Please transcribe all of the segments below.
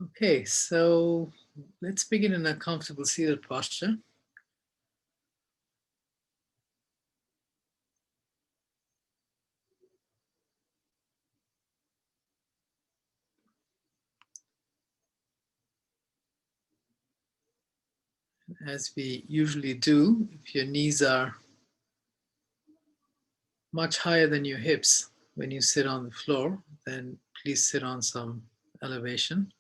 Okay, so let's begin in a comfortable seated posture. As we usually do, if your knees are much higher than your hips when you sit on the floor, then please sit on some elevation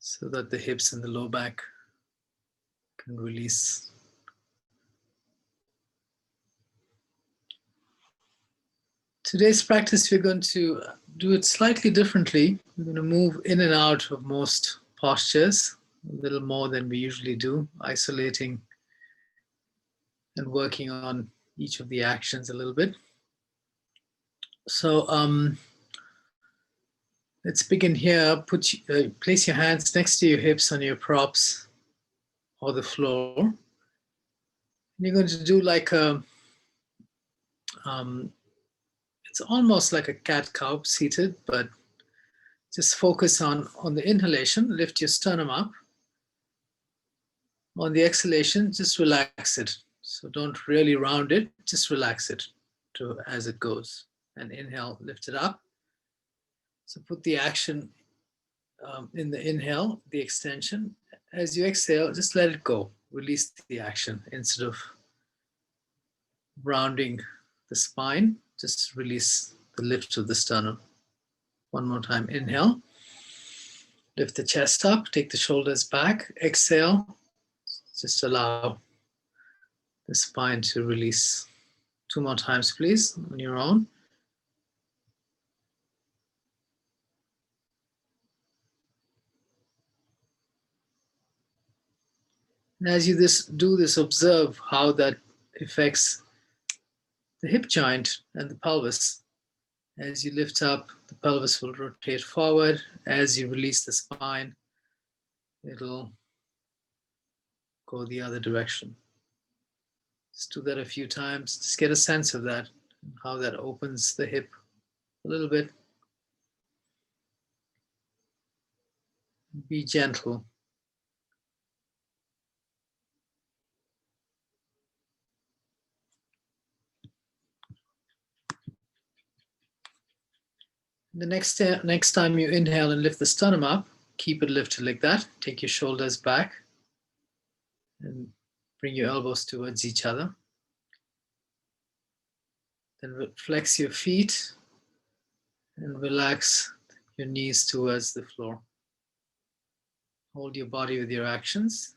so that the hips and the low back can release. Today's practice, we're going to do it slightly differently. We're going to move in and out of most postures a little more than we usually do, isolating and working on each of the actions a little bit. So let's begin here. Place your hands next to your hips on your props or the floor. And you're going to do like it's almost like a cat-cow seated, but just focus on the inhalation. Lift your sternum up. On the exhalation, just relax it. So don't really round it, just relax it as it goes. And inhale, lift it up. So put the action in the inhale, the extension. As you exhale, just let it go. Release the action instead of rounding the spine. Just release the lift of the sternum. One more time. Inhale. Lift the chest up. Take the shoulders back. Exhale. Just allow the spine to release. Two more times, please, on your own. And as you do this, observe how that affects the hip joint and the pelvis. As you lift up, the pelvis will rotate forward. As you release the spine, it'll go the other direction. Just do that a few times. Just get a sense of that, how that opens the hip a little bit. Be gentle. The next time you inhale and lift the sternum up, keep it lifted like that. Take your shoulders back and bring your elbows towards each other. Then flex your feet and relax your knees towards the floor. Hold your body with your actions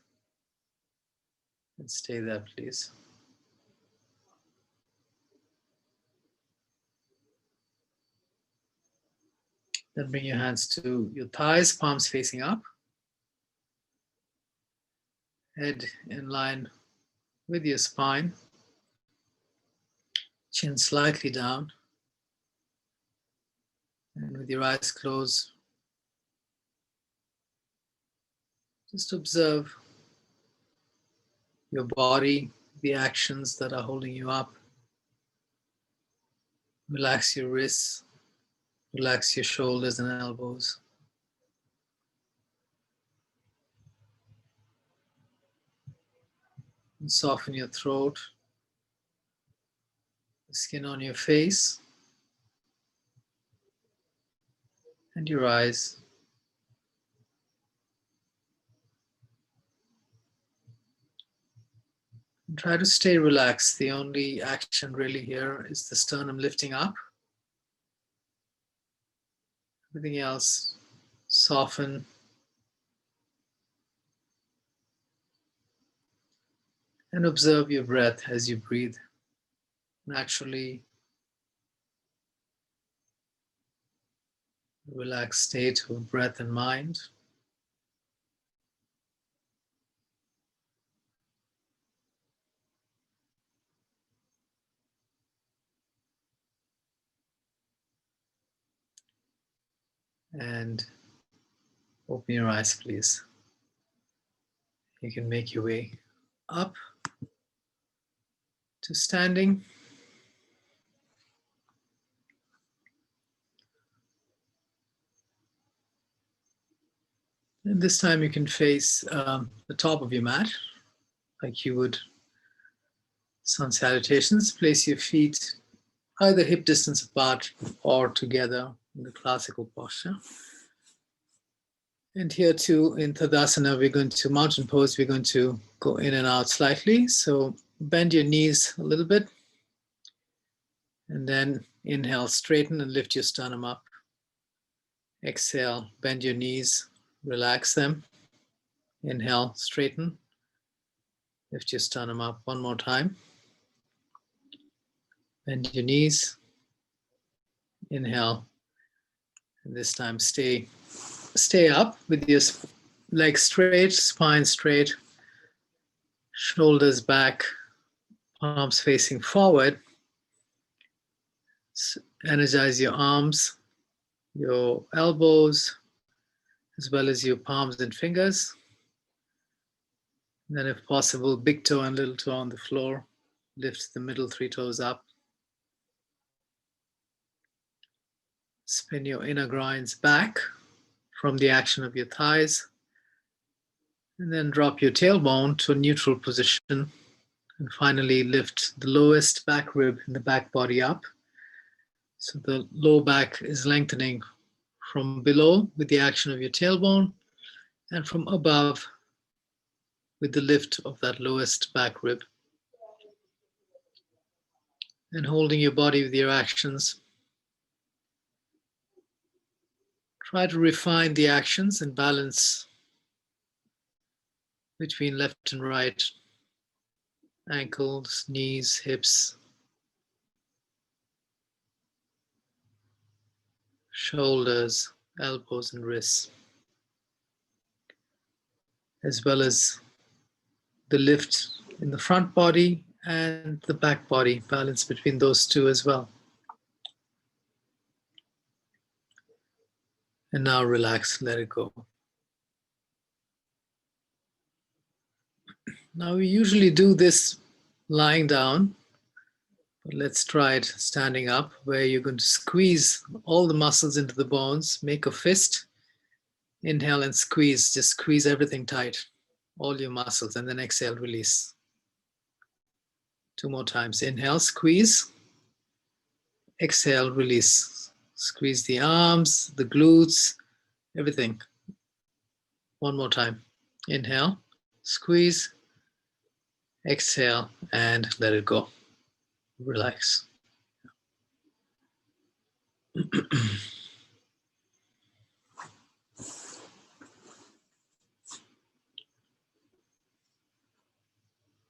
and stay there, please. Then bring your hands to your thighs, palms facing up. Head in line with your spine. Chin slightly down. And with your eyes closed, just observe your body, the actions that are holding you up. Relax your wrists, relax your shoulders and elbows. And soften your throat, the skin on your face, and your eyes. And try to stay relaxed. The only action really here is the sternum lifting up. Everything else, soften. And observe your breath as you breathe naturally. Relaxed state of breath and mind. And open your eyes, please. You can make your way up to standing. And this time you can face the top of your mat like you would sun salutations. Place your feet either hip distance apart or together in the classical posture. And here too, in Tadasana, we're going to mountain pose. We're going to go in and out slightly. So bend your knees a little bit. And then inhale, straighten and lift your sternum up. Exhale, bend your knees, relax them. Inhale, straighten, lift your sternum up. One more time. Bend your knees. Inhale. And this time stay up with your legs straight, spine straight, shoulders back, palms facing forward. Energize your arms, your elbows, as well as your palms and fingers. And then if possible, big toe and little toe on the floor. Lift the middle 3 toes up. Spin your inner groins back from the action of your thighs. And then drop your tailbone to a neutral position. And finally lift the lowest back rib in the back body up. So the low back is lengthening from below with the action of your tailbone and from above with the lift of that lowest back rib. And holding your body with your actions. Try to refine the actions and balance between left and right, ankles, knees, hips, shoulders, elbows, and wrists, as well as the lift in the front body and the back body, balance between those two as well. And now relax, let it go. Now we usually do this lying down, but let's try it standing up, where you're going to squeeze all the muscles into the bones, make a fist, inhale and squeeze, just squeeze everything tight, all your muscles, and then exhale, release. 2 more times, inhale, squeeze, exhale, release. Squeeze the arms, the glutes, everything. 1 more time, inhale, squeeze, exhale, and let it go. Relax.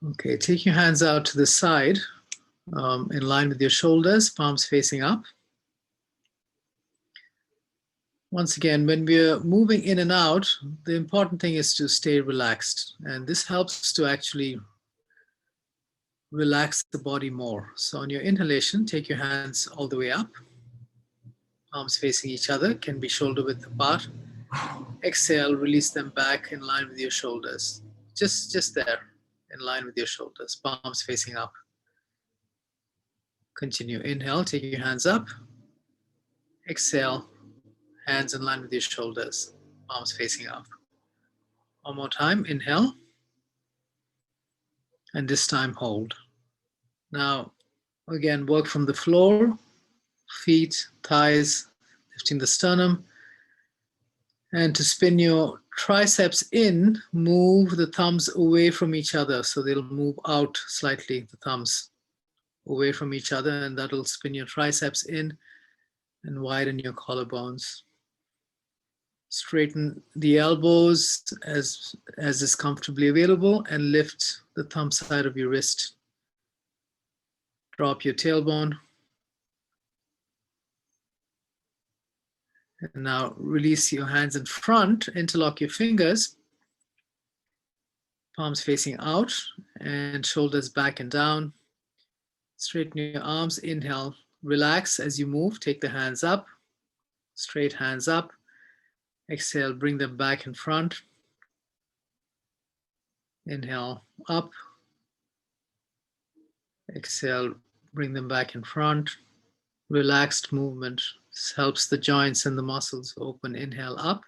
Okay, take your hands out to the side, in line with your shoulders, palms facing up. Once again, when we're moving in and out, the important thing is to stay relaxed. And this helps to actually relax the body more. So on your inhalation, take your hands all the way up, palms facing each other, can be shoulder width apart. Exhale, release them back in line with your shoulders. Just there, in line with your shoulders, palms facing up. Continue, inhale, take your hands up. Exhale, hands in line with your shoulders, palms facing up. One more time, inhale. And this time hold. Now, again, work from the floor, feet, thighs, lifting the sternum. And to spin your triceps in, move the thumbs away from each other. So they'll move out slightly, the thumbs away from each other, and that'll spin your triceps in and widen your collarbones. Straighten the elbows as is comfortably available and lift the thumb side of your wrist. Drop your tailbone. And now release your hands in front, interlock your fingers, palms facing out and shoulders back and down. Straighten your arms, inhale, relax as you move, take the hands up, straight hands up. Exhale, bring them back in front. Inhale, up. Exhale, bring them back in front. Relaxed movement. This helps the joints and the muscles open. Inhale, up.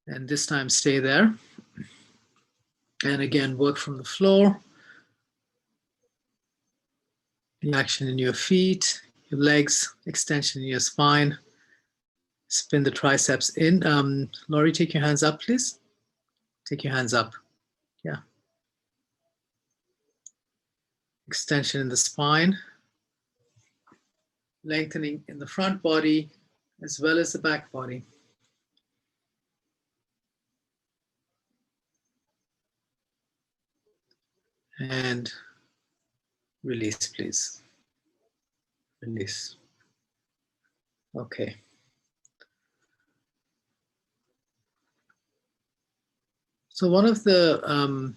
And this time stay there. And again, work from the floor. The action in your feet, your legs, extension in your spine. Spin the triceps in. Laurie, take your hands up, please. Take your hands up. Yeah. Extension in the spine. Lengthening in the front body as well as the back body. And release, please. Release. Okay. So one of the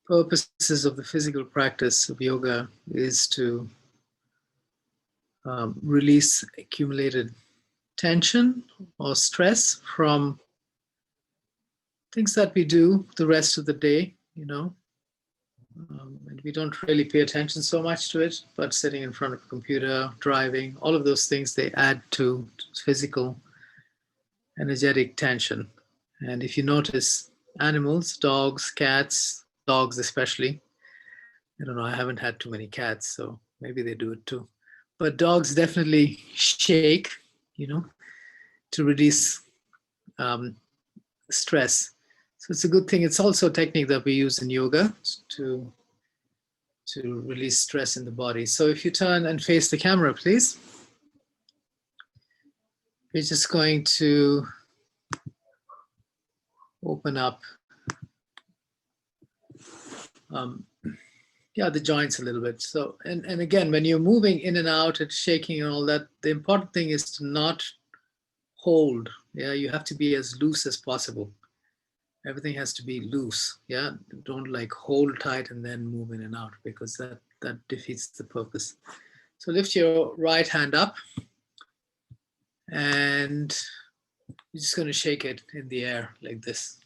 purposes of the physical practice of yoga is to release accumulated tension or stress from things that we do the rest of the day, you know. And we don't really pay attention so much to it, but sitting in front of a computer, driving, all of those things, they add to physical, energetic tension. And if you notice animals, dogs, cats, dogs especially, I don't know, I haven't had too many cats, so maybe they do it too. But dogs definitely shake, you know, to release stress. So it's a good thing. It's also a technique that we use in yoga to release stress in the body. So if you turn and face the camera, please. We're just going to open up the joints a little bit. So, and again, when you're moving in and out and shaking and all that, the important thing is to not hold. Yeah, you have to be as loose as possible. Everything has to be loose. Yeah, don't like hold tight and then move in and out, because that defeats the purpose. So lift your right hand up, and you're just going to shake it in the air like this.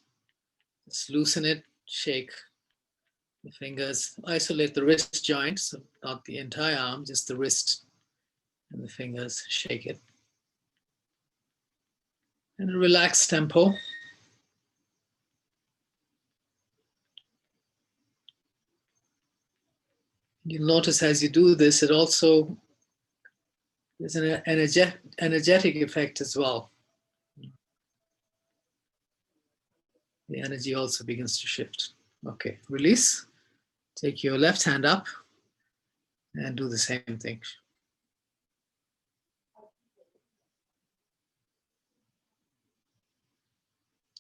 Just loosen it, shake the fingers, isolate the wrist joint, so not the entire arm, just the wrist and the fingers, shake it. And a relaxed tempo. You'll notice as you do this, it also, there's an energetic effect as well. The energy also begins to shift. Okay, release. Take your left hand up and do the same thing.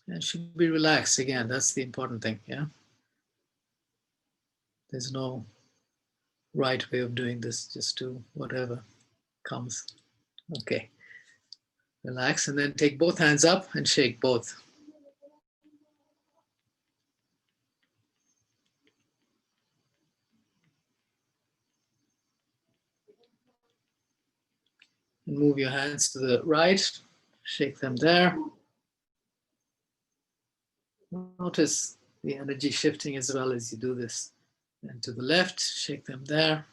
And should be relaxed again. That's the important thing. Yeah. There's no right way of doing this. Just do whatever comes. Okay. Relax, and then take both hands up and shake both. And move your hands to the right. Shake them there. Notice the energy shifting as well as you do this. And to the left, shake them there.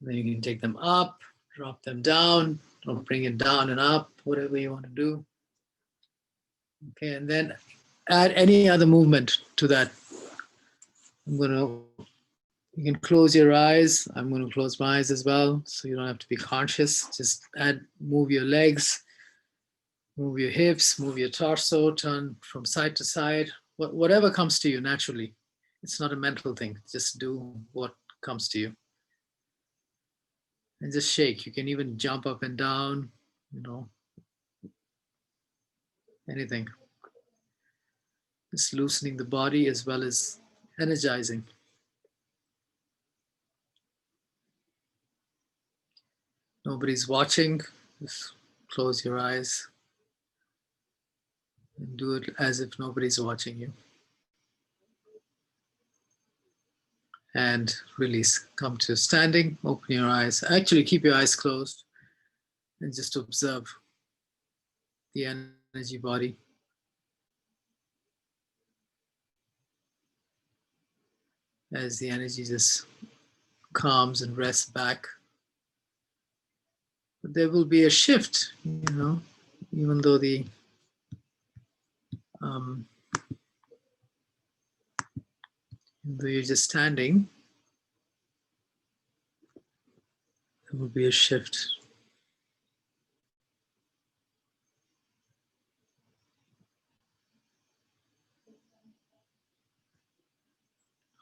Then you can take them up, drop them down, or bring it down and up, whatever you want to do. Okay, and then add any other movement to that. You can close your eyes. I'm going to close my eyes as well, so you don't have to be conscious. Just move your legs, move your hips, move your torso, turn from side to side, whatever comes to you naturally. It's not a mental thing. Just do what comes to you. And just shake. You can even jump up and down, you know, anything. Just loosening the body as well as energizing. Nobody's watching. Just close your eyes and do it as if nobody's watching you. And release. Come to standing, open your eyes. Actually, keep your eyes closed and just observe the energy body. As the energy just calms and rests back. But there will be a shift, you know. even though you're just standing, there will be a shift.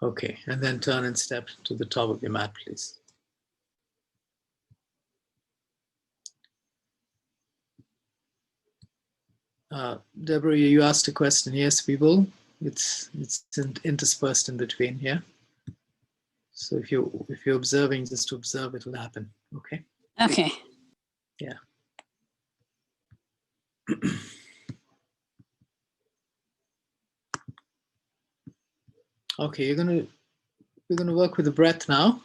Okay, and then turn and step to the top of your mat, please. Deborah, you asked a question. Yes, we will. It's interspersed in between here. So if you're observing, just observe, it'll happen. Okay. Okay. Yeah. Okay, we're gonna work with the breath now.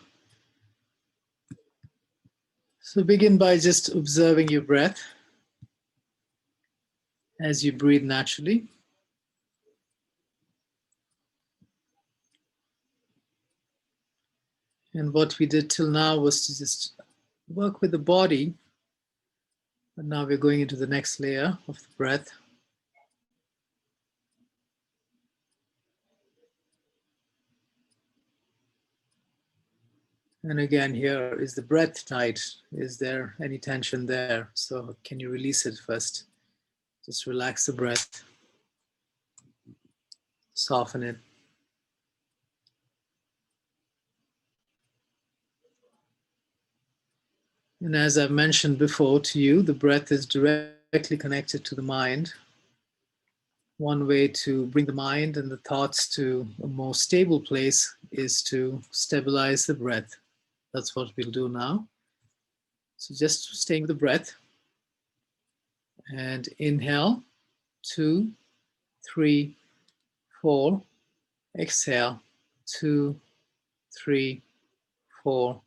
So begin by just observing your breath as you breathe naturally. And what we did till now was to just work with the body. But now we're going into the next layer of the breath. And again, here is the breath tight. Is there any tension there? So can you release it first? Just relax the breath. Soften it. And as I've mentioned before to you, the breath is directly connected to the mind. One way to bring the mind and the thoughts to a more stable place is to stabilize the breath. That's what we'll do now. So just staying with the breath. And inhale, 2, 3, 4. Exhale, 2, 3, 4.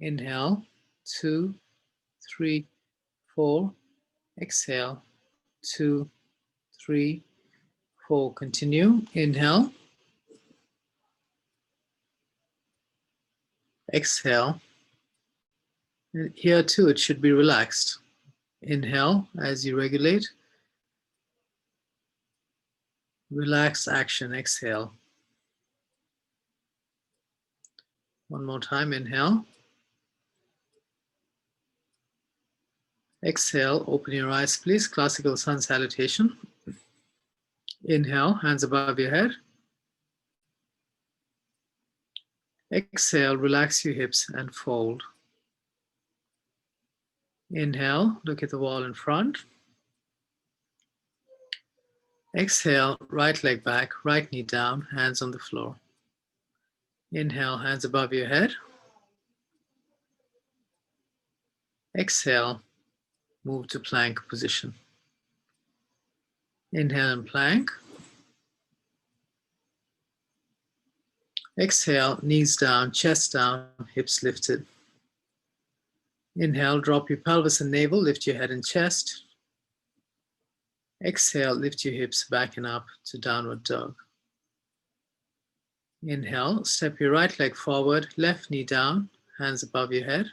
Inhale, 2, 3, 4. Exhale, 2, 3, 4. Continue. Inhale. Exhale. And here too, it should be relaxed. Inhale as you regulate. Relax action. Exhale. One more time. Inhale. Exhale. Open your eyes, please. Classical sun salutation. Inhale. Hands above your head. Exhale. Relax your hips and fold. Inhale. Look at the wall in front. Exhale. Right leg back. Right knee down. Hands on the floor. Inhale. Hands above your head. Exhale. Move to plank position. Inhale and plank. Exhale, knees down, chest down, hips lifted. Inhale, drop your pelvis and navel, lift your head and chest. Exhale, lift your hips back and up to downward dog. Inhale, step your right leg forward, left knee down, hands above your head.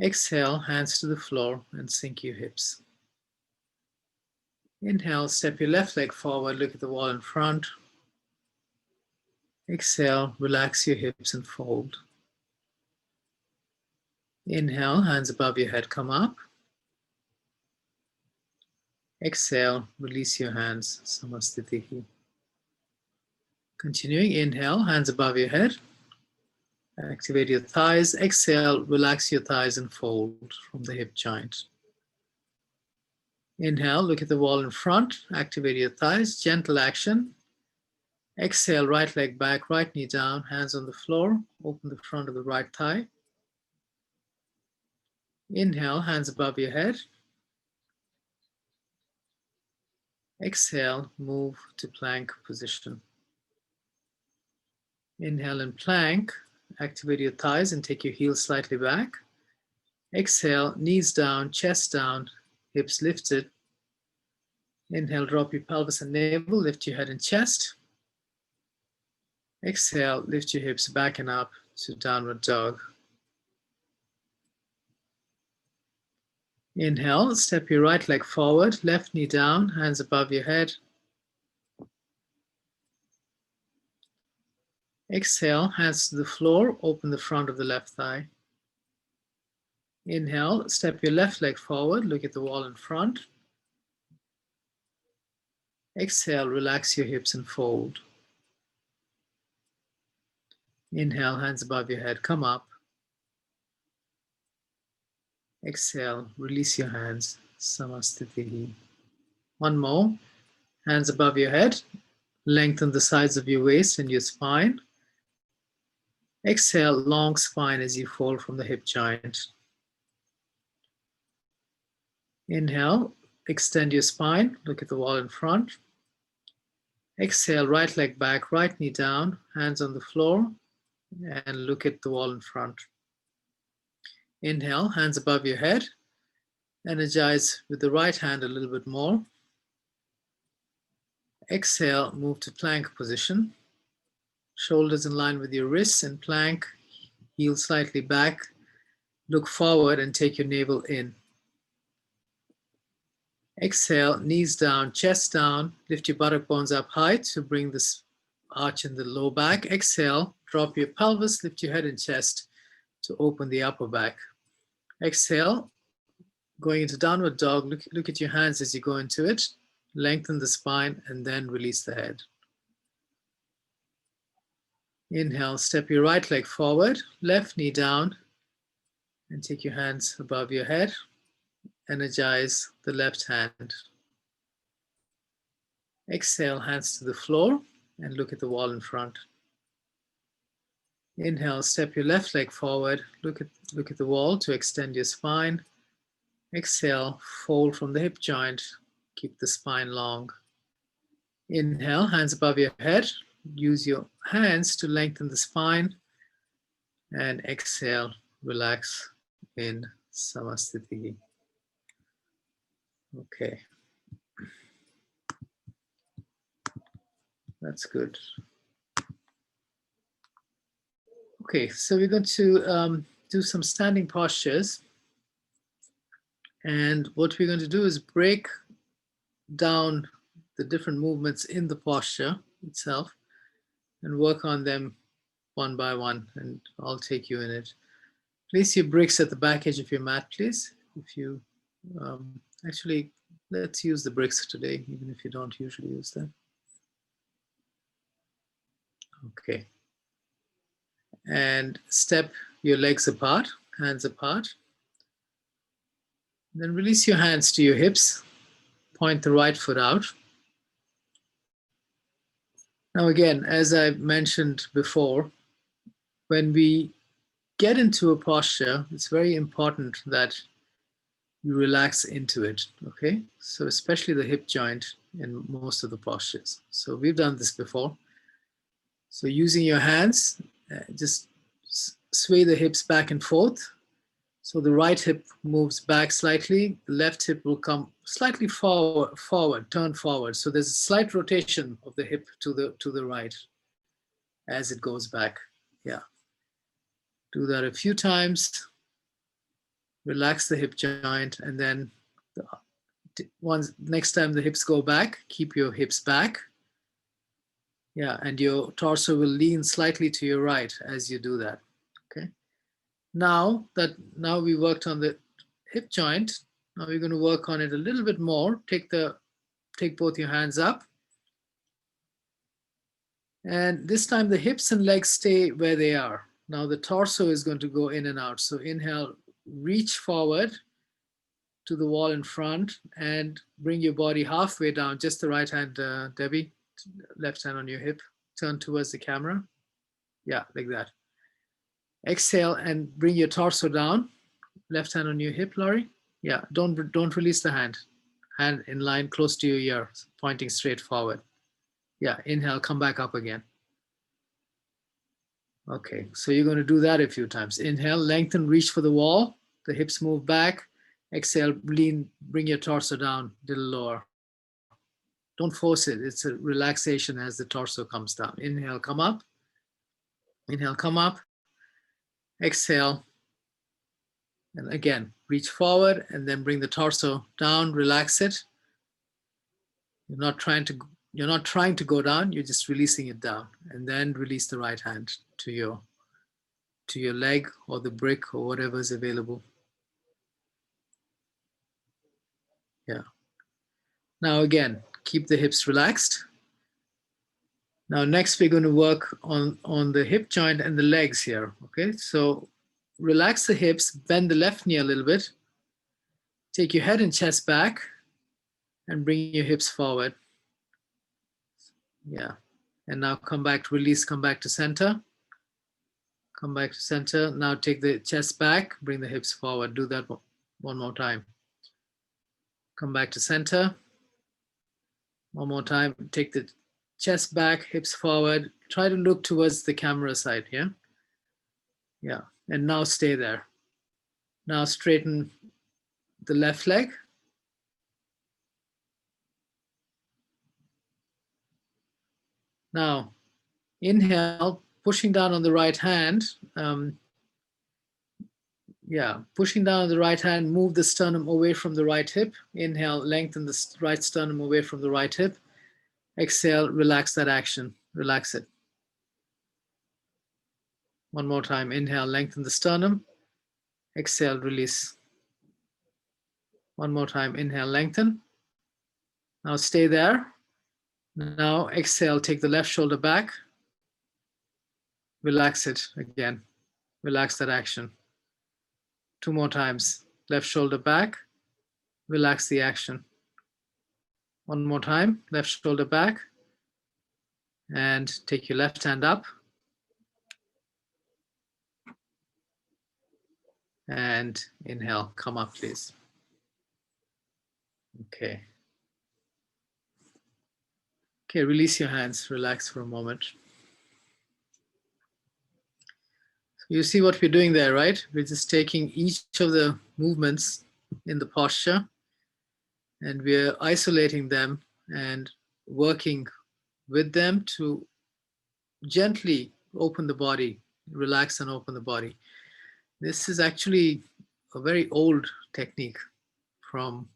Exhale, hands to the floor and sink your hips. Inhale, step your left leg forward, look at the wall in front. Exhale, relax your hips and fold. Inhale, hands above your head, come up. Exhale, release your hands, Samastitihi. Continuing, inhale, hands above your head. Activate your thighs. Exhale, relax your thighs and fold from the hip joint. Inhale, look at the wall in front. Activate your thighs, gentle action. Exhale, right leg back, right knee down, hands on the floor. Open the front of the right thigh. Inhale, hands above your head. Exhale, move to plank position. Inhale and plank. Activate your thighs and take your heels slightly back. Exhale, knees down, chest down, hips lifted. Inhale, drop your pelvis and navel, lift your head and chest. Exhale, lift your hips back and up to downward dog. Inhale, step your right leg forward, left knee down, hands above your head. Exhale, hands to the floor, open the front of the left thigh. Inhale, step your left leg forward, look at the wall in front. Exhale, relax your hips and fold. Inhale, hands above your head, come up. Exhale, release your hands, Samastitihi. One more, hands above your head, lengthen the sides of your waist and your spine. Exhale, long spine as you fold from the hip joint. Inhale, extend your spine, look at the wall in front. Exhale, right leg back, right knee down, hands on the floor, and look at the wall in front. Inhale, hands above your head. Energize with the right hand a little bit more. Exhale, move to plank position. Shoulders in line with your wrists in plank. Heel slightly back. Look forward and take your navel in. Exhale, knees down, chest down. Lift your buttock bones up high to bring this arch in the low back. Exhale, drop your pelvis, lift your head and chest to open the upper back. Exhale, going into downward dog, look at your hands as you go into it. Lengthen the spine and then release the head. Inhale, step your right leg forward, left knee down, and take your hands above your head. Energize the left hand. Exhale, hands to the floor and look at the wall in front. Inhale, step your left leg forward, look at the wall to extend your spine. Exhale, fold from the hip joint, keep the spine long. Inhale, hands above your head, use your hands to lengthen the spine. And exhale, relax in Samastitihi. Okay. That's good. Okay, so we're going to do some standing postures. And what we're going to do is break down the different movements in the posture itself and work on them one by one, and I'll take you in it. Place your bricks at the back edge of your mat, please. If you actually, let's use the bricks today, even if you don't usually use them. Okay. And step your legs apart, hands apart. Then release your hands to your hips. Point the right foot out. Now again, as I mentioned before, when we get into a posture, it's very important that you relax into it, okay? So especially the hip joint in most of the postures. So we've done this before. So using your hands, just sway the hips back and forth. So the right hip moves back slightly, the left hip will come slightly forward, turn forward. So there's a slight rotation of the hip to the right as it goes back. Yeah. Do that a few times. Relax the hip joint, and then next time the hips go back, keep your hips back. Yeah, and your torso will lean slightly to your right as you do that. Okay. Now we worked on the hip joint, now we're going to work on it a little bit more. Take both your hands up. And this time the hips and legs stay where they are. Now the torso is going to go in and out. So inhale, reach forward to the wall in front and bring your body halfway down. Just the right hand, Debbie, left hand on your hip. Turn towards the camera. Yeah, like that. Exhale and bring your torso down. Left hand on your hip, Laurie. Yeah, don't release the hand. Hand in line close to your ear, pointing straight forward. Yeah, inhale, come back up again. Okay, so you're going to do that a few times. Inhale, lengthen, reach for the wall. The hips move back. Exhale, lean, bring your torso down a little lower. Don't force it. It's a relaxation as the torso comes down. Inhale, come up. Inhale, come up. Exhale, And again, reach forward and then bring the torso down, relax it. You're not trying to go down, you're just releasing it down. And then release the right hand to your leg or the brick or whatever is available. Yeah. Now again, keep the hips relaxed. Now next we're going to work on the hip joint and the legs here, okay? So relax the hips, bend the left knee a little bit, take your head and chest back, and bring your hips forward. Yeah, and now come back, release, come back to center. Come back to center. Now take the chest back, bring the hips forward. Do that one more time. Come back to center. One more time. Take the chest back, hips forward. Try to look towards the camera side, yeah? Yeah, and now stay there. Now straighten the left leg. Now, inhale, pushing down on the right hand. Pushing down on the right hand, move the sternum away from the right hip. Inhale, lengthen the right sternum away from the right hip. Exhale, relax that action. Relax it. One more time. Inhale, lengthen the sternum. Exhale, release. One more time. Inhale, lengthen. Now stay there. Now exhale, take the left shoulder back. Relax it again. Relax that action. Two more times. Left shoulder back. Relax the action. One more time. Left shoulder back. And take your left hand up. And inhale. Come up, please. Okay. Okay, release your hands. Relax for a moment. You see what we're doing there, right? We're just taking each of the movements in the posture and we're isolating them and working with them to gently open the body, relax and open the body. This is actually a very old technique from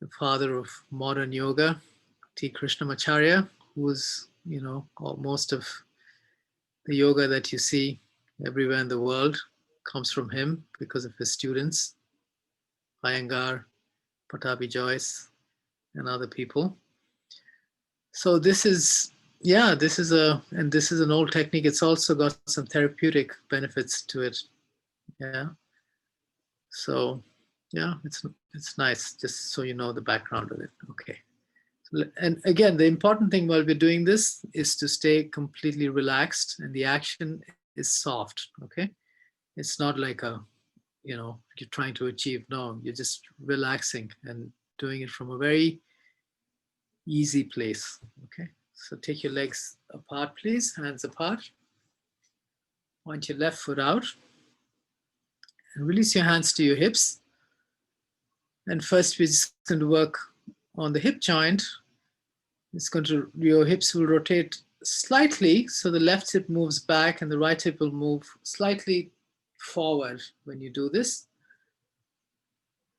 the father of modern yoga, T. Krishnamacharya, who was, most of the yoga that you see everywhere in the world comes from him because of his students, Iyengar, Patabi Joyce, and other people. So this is an old technique. It's also got some therapeutic benefits to it. Yeah. So yeah, it's nice, just so you know the background of it. Okay. And again, the important thing while we're doing this is to stay completely relaxed and the action is soft, okay? It's not like you're trying to achieve. No, you're just relaxing and doing it from a very easy place, okay? So take your legs apart, please, hands apart. Point your left foot out and release your hands to your hips. And first we're just going to work on the hip joint. Your hips will rotate slightly, so the left hip moves back and the right hip will move slightly forward when you do this.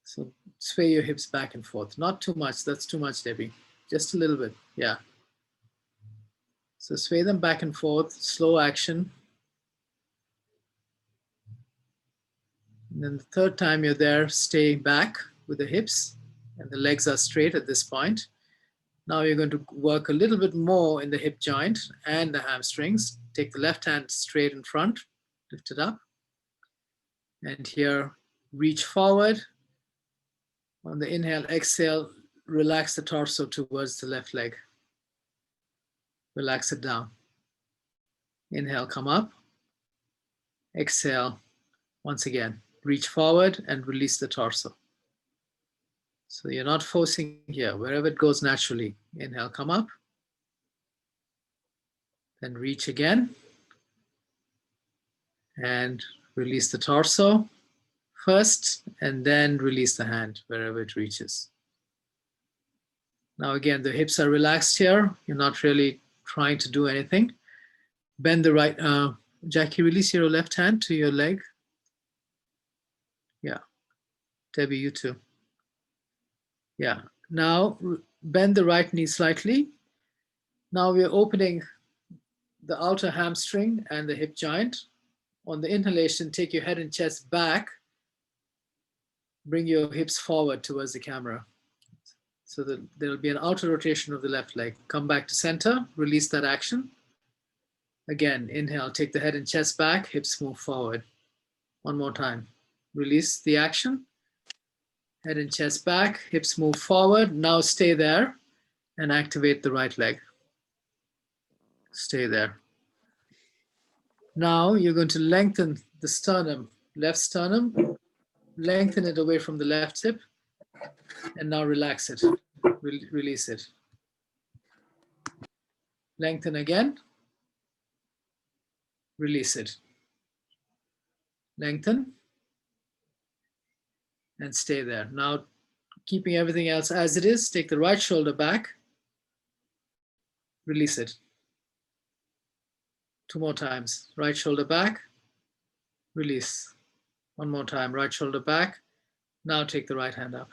So sway your hips back and forth. Not too much, that's too much, Debbie. Just a little bit, yeah. So sway them back and forth, slow action. And then the third time you're there, stay back with the hips and the legs are straight at this point. Now you're going to work a little bit more in the hip joint and the hamstrings. Take the left hand straight in front, lift it up. And here, reach forward. On the inhale, exhale, relax the torso towards the left leg. Relax it down. Inhale, come up. Exhale, once again, reach forward and release the torso. So you're not forcing here, wherever it goes naturally. Inhale, come up. Then reach again. And release the torso first, and then release the hand wherever it reaches. Now again, the hips are relaxed here. You're not really trying to do anything. Bend the right, Jackie, release your left hand to your leg. Yeah. Debbie, you too. Yeah. Now bend the right knee slightly. Now we're opening the outer hamstring and the hip joint. On the inhalation, take your head and chest back. Bring your hips forward towards the camera. So that there'll be an outer rotation of the left leg. Come back to center, release that action. Again, inhale, take the head and chest back, hips move forward. One more time. Release the action. Head and chest back, hips move forward. Now stay there and activate the right leg. Stay there. Now you're going to lengthen the sternum, left sternum, lengthen it away from the left hip, and now relax it, release it. Lengthen again, release it. Lengthen, and stay there. Now, keeping everything else as it is, take the right shoulder back, release it. 2 more times. Right shoulder back, release. 1 more time. Right shoulder back. Now take the right hand up.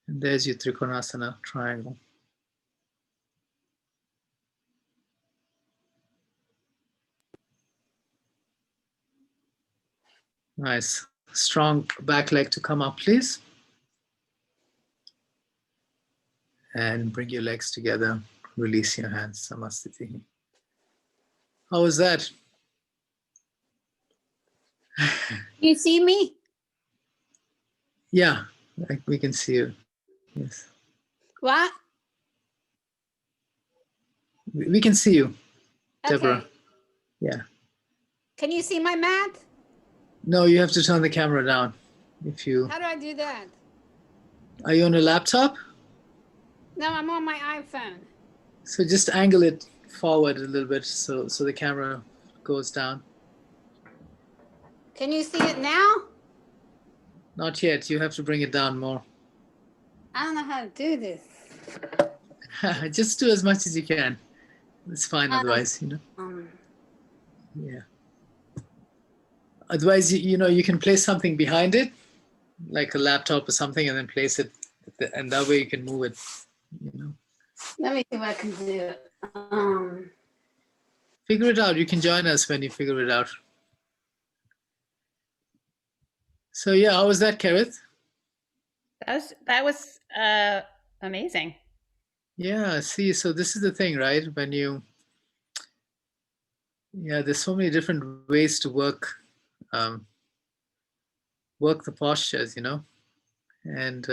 And there's your Trikonasana triangle. Nice. Strong back leg to come up, please. And bring your legs together. Release your hands. Samasthiti. How was that? You see me? Yeah, we can see you. Yes. What? We can see you, Deborah. Okay. Yeah. Can you see my mat? No, you have to turn the camera down. If you How do I do that? are you on a laptop? No, I'm on my iPhone. So just angle it forward a little bit so the camera goes down. Can you see it now? Not yet. You have to bring it down more. I don't know how to do this. Just do as much as you can. It's fine otherwise, you know. Yeah. Otherwise, you know, you can place something behind it, like a laptop or something, and then place it, and that way you can move it, you know. Let me see what I can do. Figure it out. You can join us when you figure it out. So yeah, how was that, Kerith? That was amazing. Yeah, see, so this is the thing, right? When you, yeah, there's so many different ways to work the postures, you know. And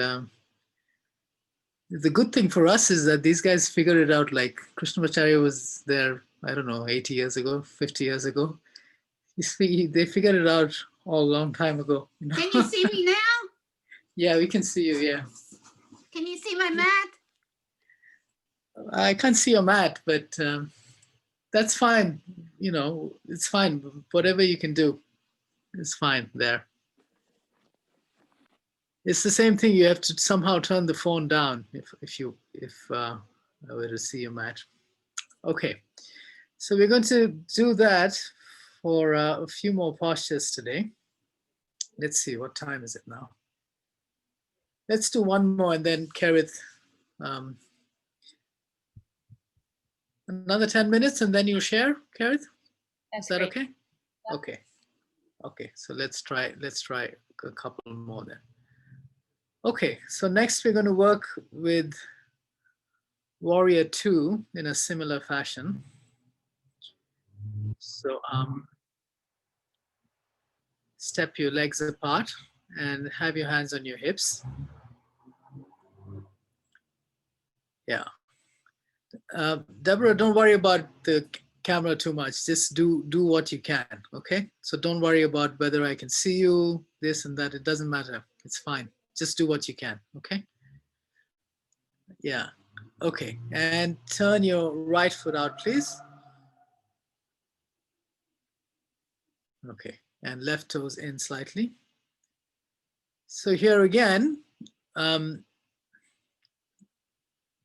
the good thing for us is that these guys figured it out. Like Krishnamacharya was there, I don't know, 80 years ago, 50 years ago. They figured it out all a long time ago. You know? Can you see me now? Yeah, we can see you, yeah. Can you see my mat? I can't see your mat, but that's fine. You know, it's fine. Whatever you can do is fine there. It's the same thing. You have to somehow turn the phone down if I were to see your mat. Okay, so we're going to do that for a few more postures today. Let's see, what time is it now? Let's do one more and then Kerith, another 10 minutes and then you share, Kerith? Is that okay? Yep. Okay. Okay, so let's try a couple more then. Okay, so next we're going to work with Warrior 2 in a similar fashion. So step your legs apart and have your hands on your hips. Yeah. Deborah, don't worry about the camera too much. Just do what you can, okay? So don't worry about whether I can see you, this and that. It doesn't matter. It's fine. Just do what you can, okay? Yeah. Okay. And turn your right foot out, please. Okay. And left toes in slightly. So here again,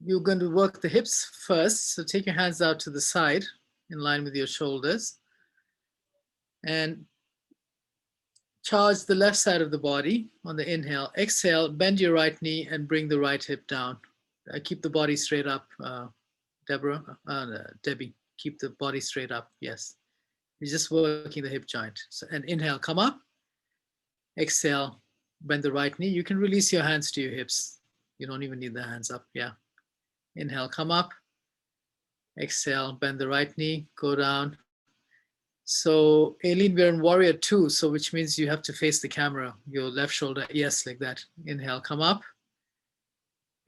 you're going to work the hips first. So take your hands out to the side in line with your shoulders. And charge the left side of the body on the inhale. Exhale, bend your right knee and bring the right hip down. Keep the body straight up, Debbie. Keep the body straight up, yes. You're just working the hip joint. So, and inhale, come up. Exhale, bend the right knee. You can release your hands to your hips. You don't even need the hands up, yeah. Inhale, come up. Exhale, bend the right knee, go down. So Aileen, we're in warrior 2, so which means you have to face the camera, your left shoulder, yes, like that. Inhale, come up.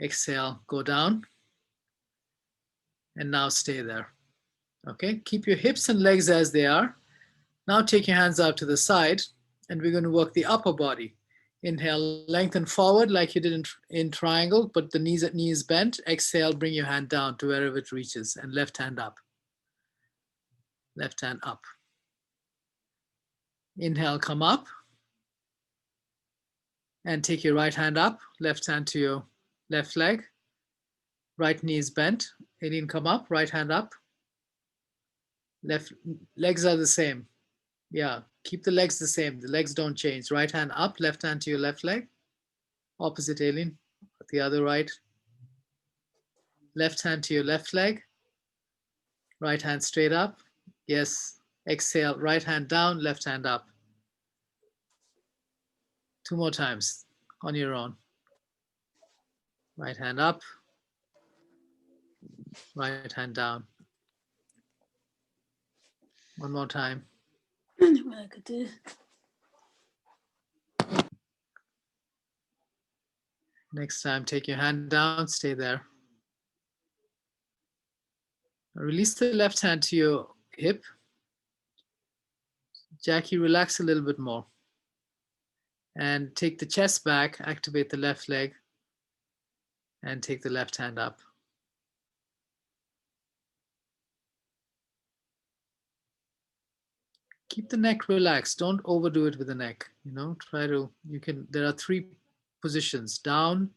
Exhale, go down. And now stay there. Okay, keep your hips and legs as they are. Now take your hands out to the side and we're going to work the upper body. Inhale, lengthen forward like you did in triangle, but the knees bent. Exhale, bring your hand down to wherever it reaches and left hand up. Left hand up. Inhale, come up and take your right hand up, left hand to your left leg. Right knee is bent. Aileen, come up, right hand up. Left legs are the same. Yeah, keep the legs the same. The legs don't change. Right hand up, left hand to your left leg. Opposite, Aileen, the other right. Left hand to your left leg. Right hand straight up. Yes, exhale, right hand down, left hand up. 2 more times on your own. Right hand up, right hand down. 1 more time. What I could do. Next time, take your hand down, stay there. Release the left hand to your hip. Jackie, relax a little bit more. And take the chest back, activate the left leg, and take the left hand up. Keep the neck relaxed. Don't overdo it with the neck. You know, there are 3 positions: down,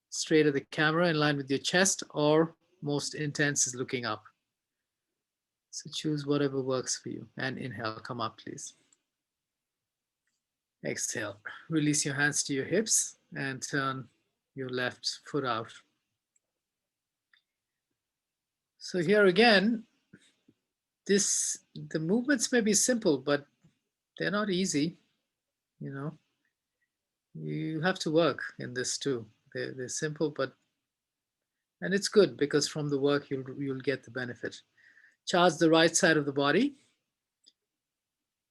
straight at the camera in line with your chest, or most intense is looking up. So choose whatever works for you. And inhale, come up, please. Exhale, release your hands to your hips and turn your left foot out. So here again, the movements may be simple, but they're not easy. You know, you have to work in this too. They're simple, and it's good because from the work you'll get the benefit. Charge the right side of the body.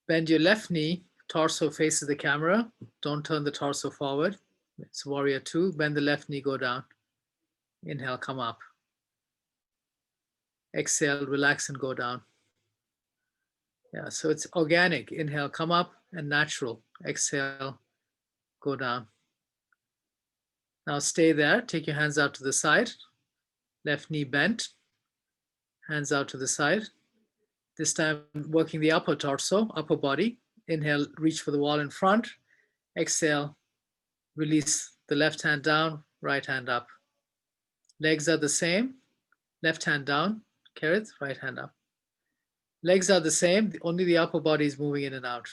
Bend your left knee, torso faces the camera. Don't turn the torso forward. It's warrior 2. Bend the left knee, go down. Inhale, come up. Exhale, relax and go down. Yeah, so it's organic. Inhale, come up, and natural. Exhale, go down. Now stay there. Take your hands out to the side. Left knee bent. Hands out to the side. This time working the upper torso, upper body. Inhale, reach for the wall in front. Exhale, release the left hand down, right hand up. Legs are the same. Left hand down, Kerith, right hand up. Legs are the same, only the upper body is moving in and out.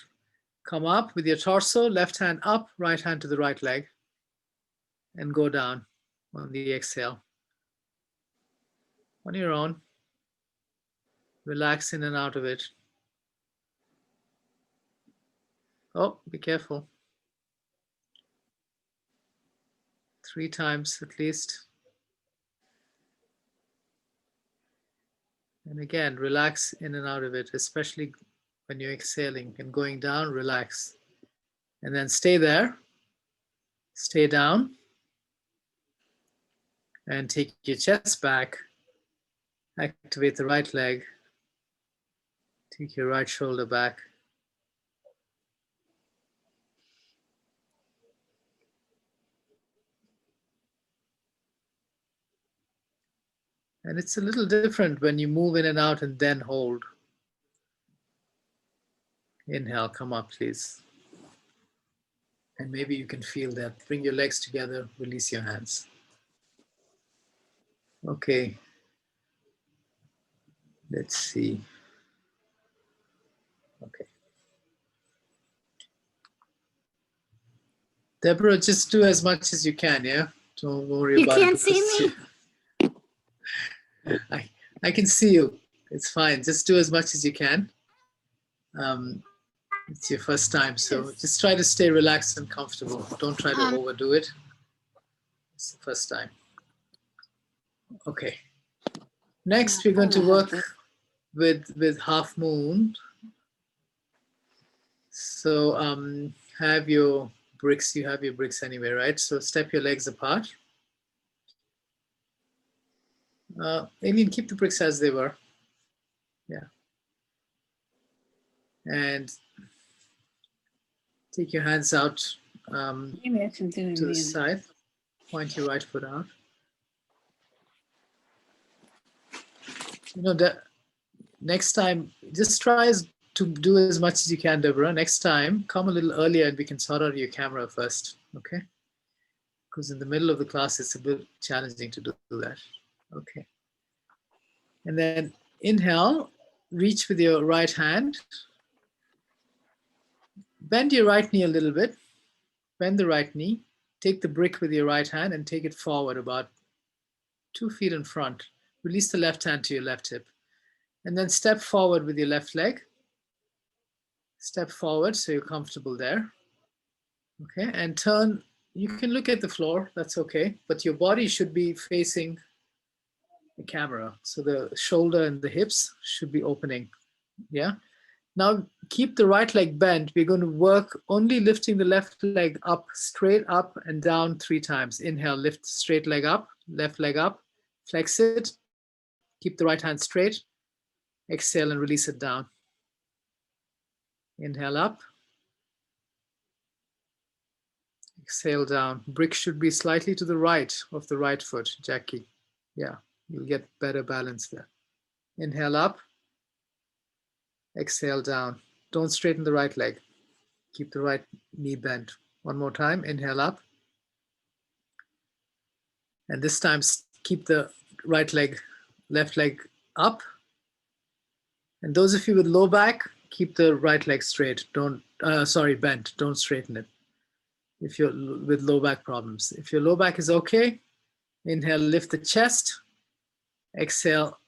Come up with your torso, left hand up, right hand to the right leg, and go down on the exhale. On your own, relax in and out of it. Oh, be careful. 3 times at least. And again, relax in and out of it, especially when you're exhaling and going down, relax. And then stay there, stay down, and take your chest back. Activate the right leg. Take your right shoulder back. And it's a little different when you move in and out and then hold. Inhale, come up, please. And maybe you can feel that. Bring your legs together, release your hands. Okay. Let's see. Okay. Deborah, just do as much as you can, yeah? Don't worry You about can't it. see me? I can see you. It's fine. Just do as much as you can. It's your first time, so just try to stay relaxed and comfortable. Don't try to overdo it. It's the first time. Okay. Next, we're going to work with half moon. So have your bricks. You have your bricks anyway, right? So step your legs apart. Aileen, keep the bricks as they were. Yeah. And take your hands out Maybe I can do it to the again. side. Point your right foot out. You know, that next time, just try to do as much as you can, Deborah. Next time, come a little earlier and we can sort out your camera first, okay? Because in the middle of the class, it's a bit challenging to do that. Okay. And then inhale, reach with your right hand. Bend your right knee a little bit. Bend the right knee. Take the brick with your right hand and take it forward about 2 feet in front. Release the left hand to your left hip. And then step forward with your left leg. Step forward so you're comfortable there. Okay, and turn. You can look at the floor, that's okay, but your body should be facing the camera. So the shoulder and the hips should be opening. Yeah. Now keep the right leg bent. We're going to work only lifting the left leg up, straight up and down 3 times. Inhale, lift straight leg up, left leg up, flex it. Keep the right hand straight. Exhale and release it down. Inhale up. Exhale down. Brick should be slightly to the right of the right foot, Jackie. Yeah, you'll get better balance there. Inhale up. Exhale down. Don't straighten the right leg. Keep the right knee bent. One more time. Inhale up. And this time, keep the right leg, left leg up. And those of you with low back, keep the right leg straight. Don't, bent. Don't straighten it. If you're with low back problems. If your low back is okay, inhale, lift the chest. Exhale,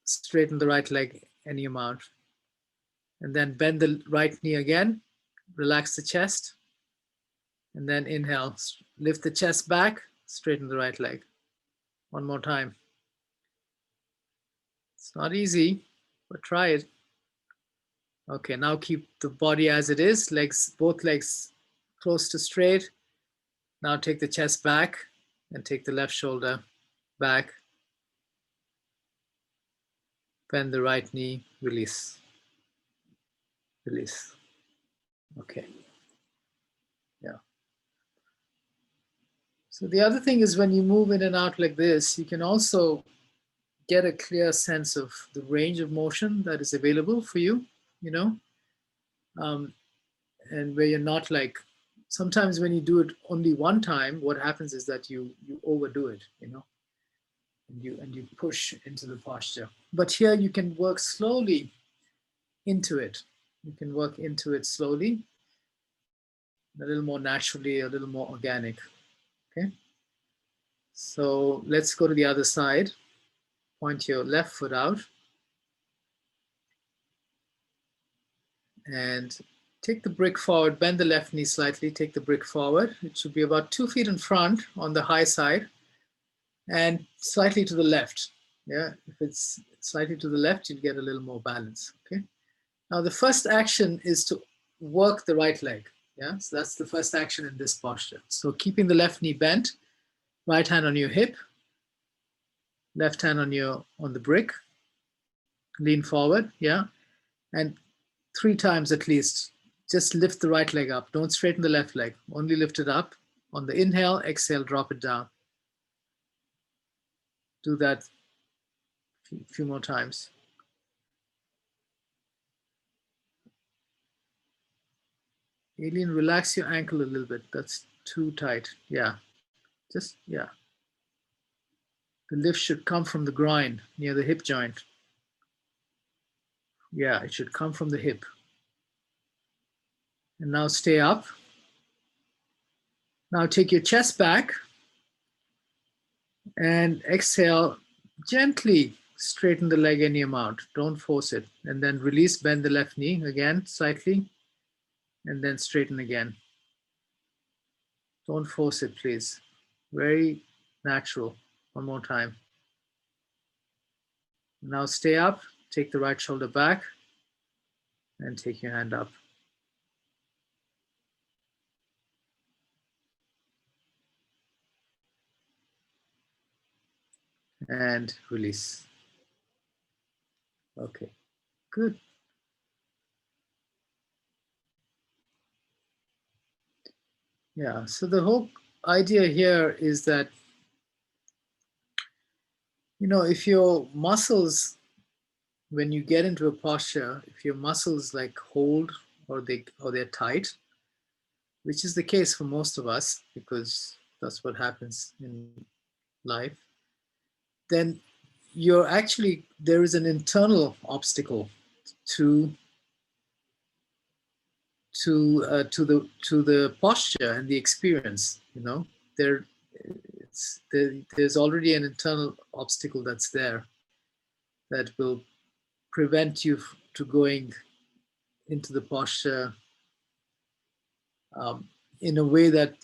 straighten the right leg any amount. And then bend the right knee again. Relax the chest. And then inhale, lift the chest back, straighten the right leg. One more time. It's not easy, but try it. Okay, now keep the body as it is, legs, both legs close to straight. Now take the chest back and take the left shoulder back. Bend the right knee, release. Release. Okay. Yeah. So the other thing is when you move in and out like this, you can also get a clear sense of the range of motion that is available for you, you know, and where you're not like, sometimes when you do it only one time, what happens is that you overdo it, you know, and you push into the posture. But here you can work slowly into it. You can work into it slowly, a little more naturally, a little more organic. Okay. So let's go to the other side. Point your left foot out and take the brick forward, bend the left knee slightly, take the brick forward. It should be about 2 feet in front on the high side and slightly to the left. Yeah, if it's slightly to the left, you'll get a little more balance, okay? Now the first action is to work the right leg. Yeah, so that's the first action in this posture. So keeping the left knee bent, right hand on your hip, left hand on the brick, lean forward, yeah, and 3 times at least. Just lift the right leg up. Don't straighten the left leg. Only lift it up. On the inhale, exhale, drop it down. Do that a few more times. Aileen, relax your ankle a little bit. That's too tight. Yeah, just, yeah. The lift should come from the groin near the hip joint. Yeah, it should come from the hip. And now stay up. Now take your chest back and exhale, gently straighten the leg any amount. Don't force it. And then release, bend the left knee again slightly, and then straighten again. Don't force it, please. Very natural. One more time. Now stay up, take the right shoulder back, and take your hand up. And release. Okay, good. Yeah, so the whole idea here is that, you know, if your muscles, when you get into a posture, if your muscles like hold or they're tight, which is the case for most of us because that's what happens in life, then you're actually, there is an internal obstacle to the posture and the experience. You know, there's already an internal obstacle that's there that will prevent you to going into the posture in a way that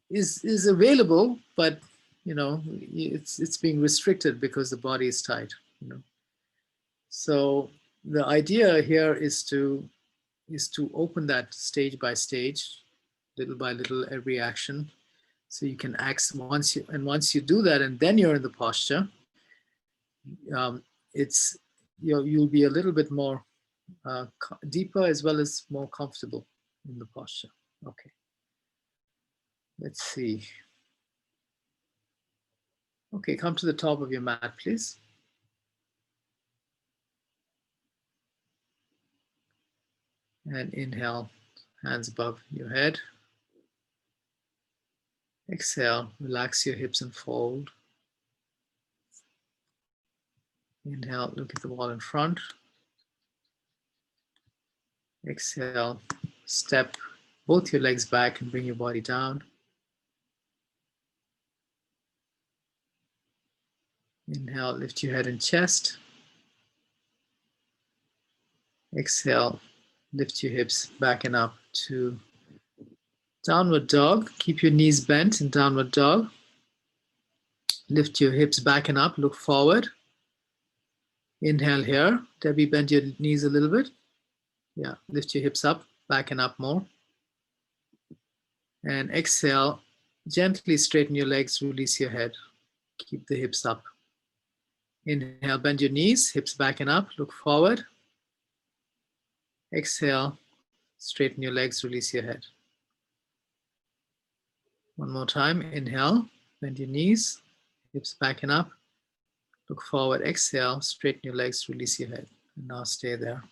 is available, but you know, it's being restricted because the body is tight. You know, so the idea here is to open that stage by stage, little by little, every action. So you can act once you do that, and then you're in the posture. It's you'll be a little bit more deeper as well as more comfortable in the posture. Okay. Let's see. Okay, come to the top of your mat, please. And inhale, hands above your head. Exhale, relax your hips and fold. Inhale, look at the wall in front. Exhale, step both your legs back and bring your body down. Inhale, lift your head and chest. Exhale, lift your hips back and up to downward dog. Keep your knees bent in downward dog. Lift your hips back and up, look forward. Inhale here. Debbie, bend your knees a little bit. Yeah, lift your hips up, back and up more. And exhale, gently straighten your legs, release your head. Keep the hips up. Inhale, bend your knees, hips back and up, look forward. Exhale, straighten your legs, release your head. One more time, inhale, bend your knees, hips back and up, look forward. Exhale, straighten your legs, release your head. And now stay there.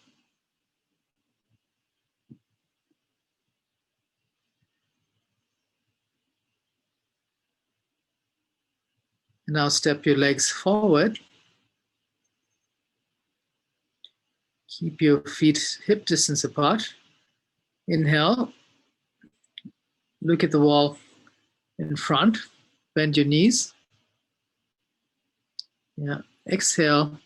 And now step your legs forward. Keep your feet hip distance apart. Inhale, look at the wall in front, bend your knees. Yeah. Exhale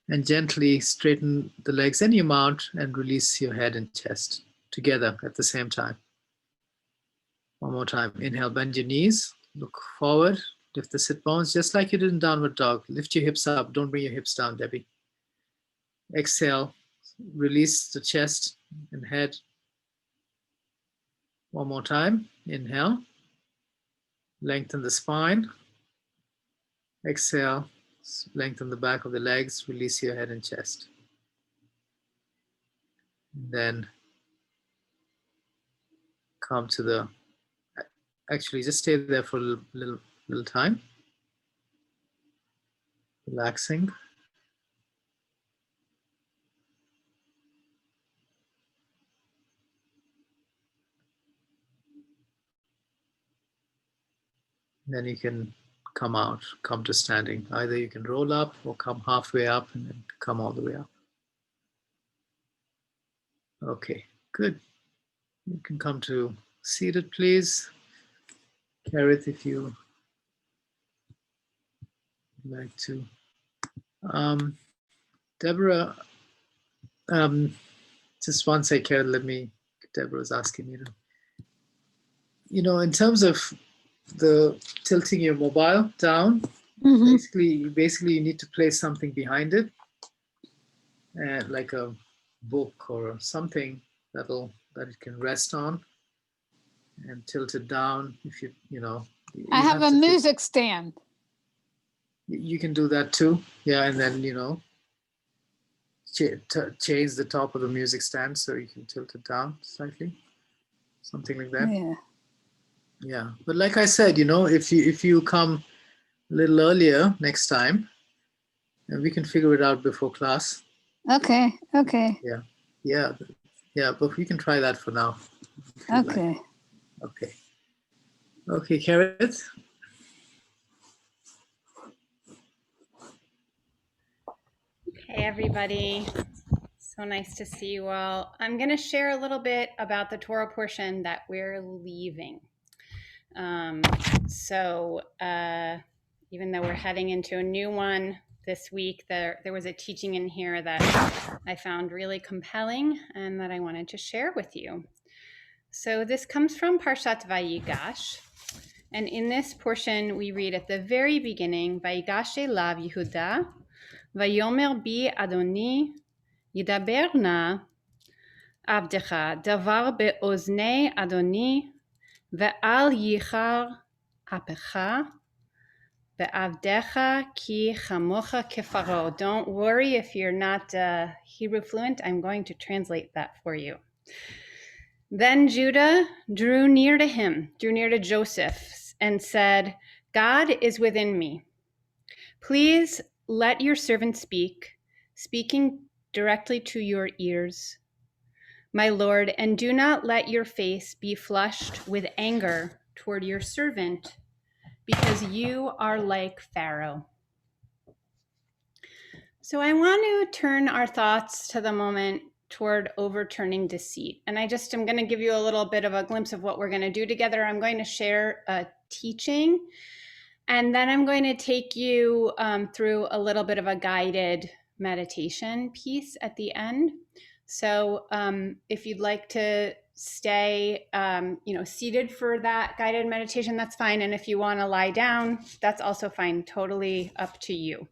and gently straighten the legs any amount and release your head and chest together at the same time. One more time. Inhale, bend your knees, look forward, lift the sit bones just like you did in downward dog. Lift your hips up, don't bring your hips down, Debbie. Exhale, release the chest and head. One more time. Inhale, lengthen the spine. Exhale, lengthen the back of the legs, release your head and chest. And then come to the, actually just stay there for a little time. Relaxing. Then you can come out, come to standing. Either you can roll up or come halfway up and then come all the way up. Okay, good. You can come to seated, please. Kareth, if you would like to. Deborah, just one second, Deborah's asking me to. In terms of the tilting your mobile down, basically you need to place something behind it, like a book or something that it can rest on, and tilt it down. If I have a music stand. You can do that too. Yeah, and then change the top of the music stand so you can tilt it down slightly, something like that. Yeah, but like I said, if you come a little earlier next time, and we can figure it out before class. Okay. Yeah, but we can try that for now. Okay. Okay, Kareth. Hey, everybody. So nice to see you all. I'm going to share a little bit about the Torah portion that we're leaving. Even though we're heading into a new one this week, there was a teaching in here that I found really compelling and that I wanted to share with you. So this comes from Parshat Vayigash. And in this portion, we read at the very beginning, Vayigash elav Yehuda, Vayomer bi Adoni, Yidaber na Avdecha, Davar be'oznei Adoni, Ve'al yichar apecha, Ve'avdecha ki chamocha kefaro. Don't worry if you're not Hebrew fluent. I'm going to translate that for you. Then Judah drew near to Joseph, and said, God is within me. Please let your servant speak, speaking directly to your ears, my Lord, and do not let your face be flushed with anger toward your servant, because you are like Pharaoh. So I want to turn our thoughts to the moment toward overturning deceit. And I'm going to give you a little bit of a glimpse of what we're going to do together. I'm going to share a teaching, and then I'm going to take you through a little bit of a guided meditation piece at the end. So if you'd like to stay seated for that guided meditation, that's fine. And if you want to lie down, that's also fine. Totally up to you.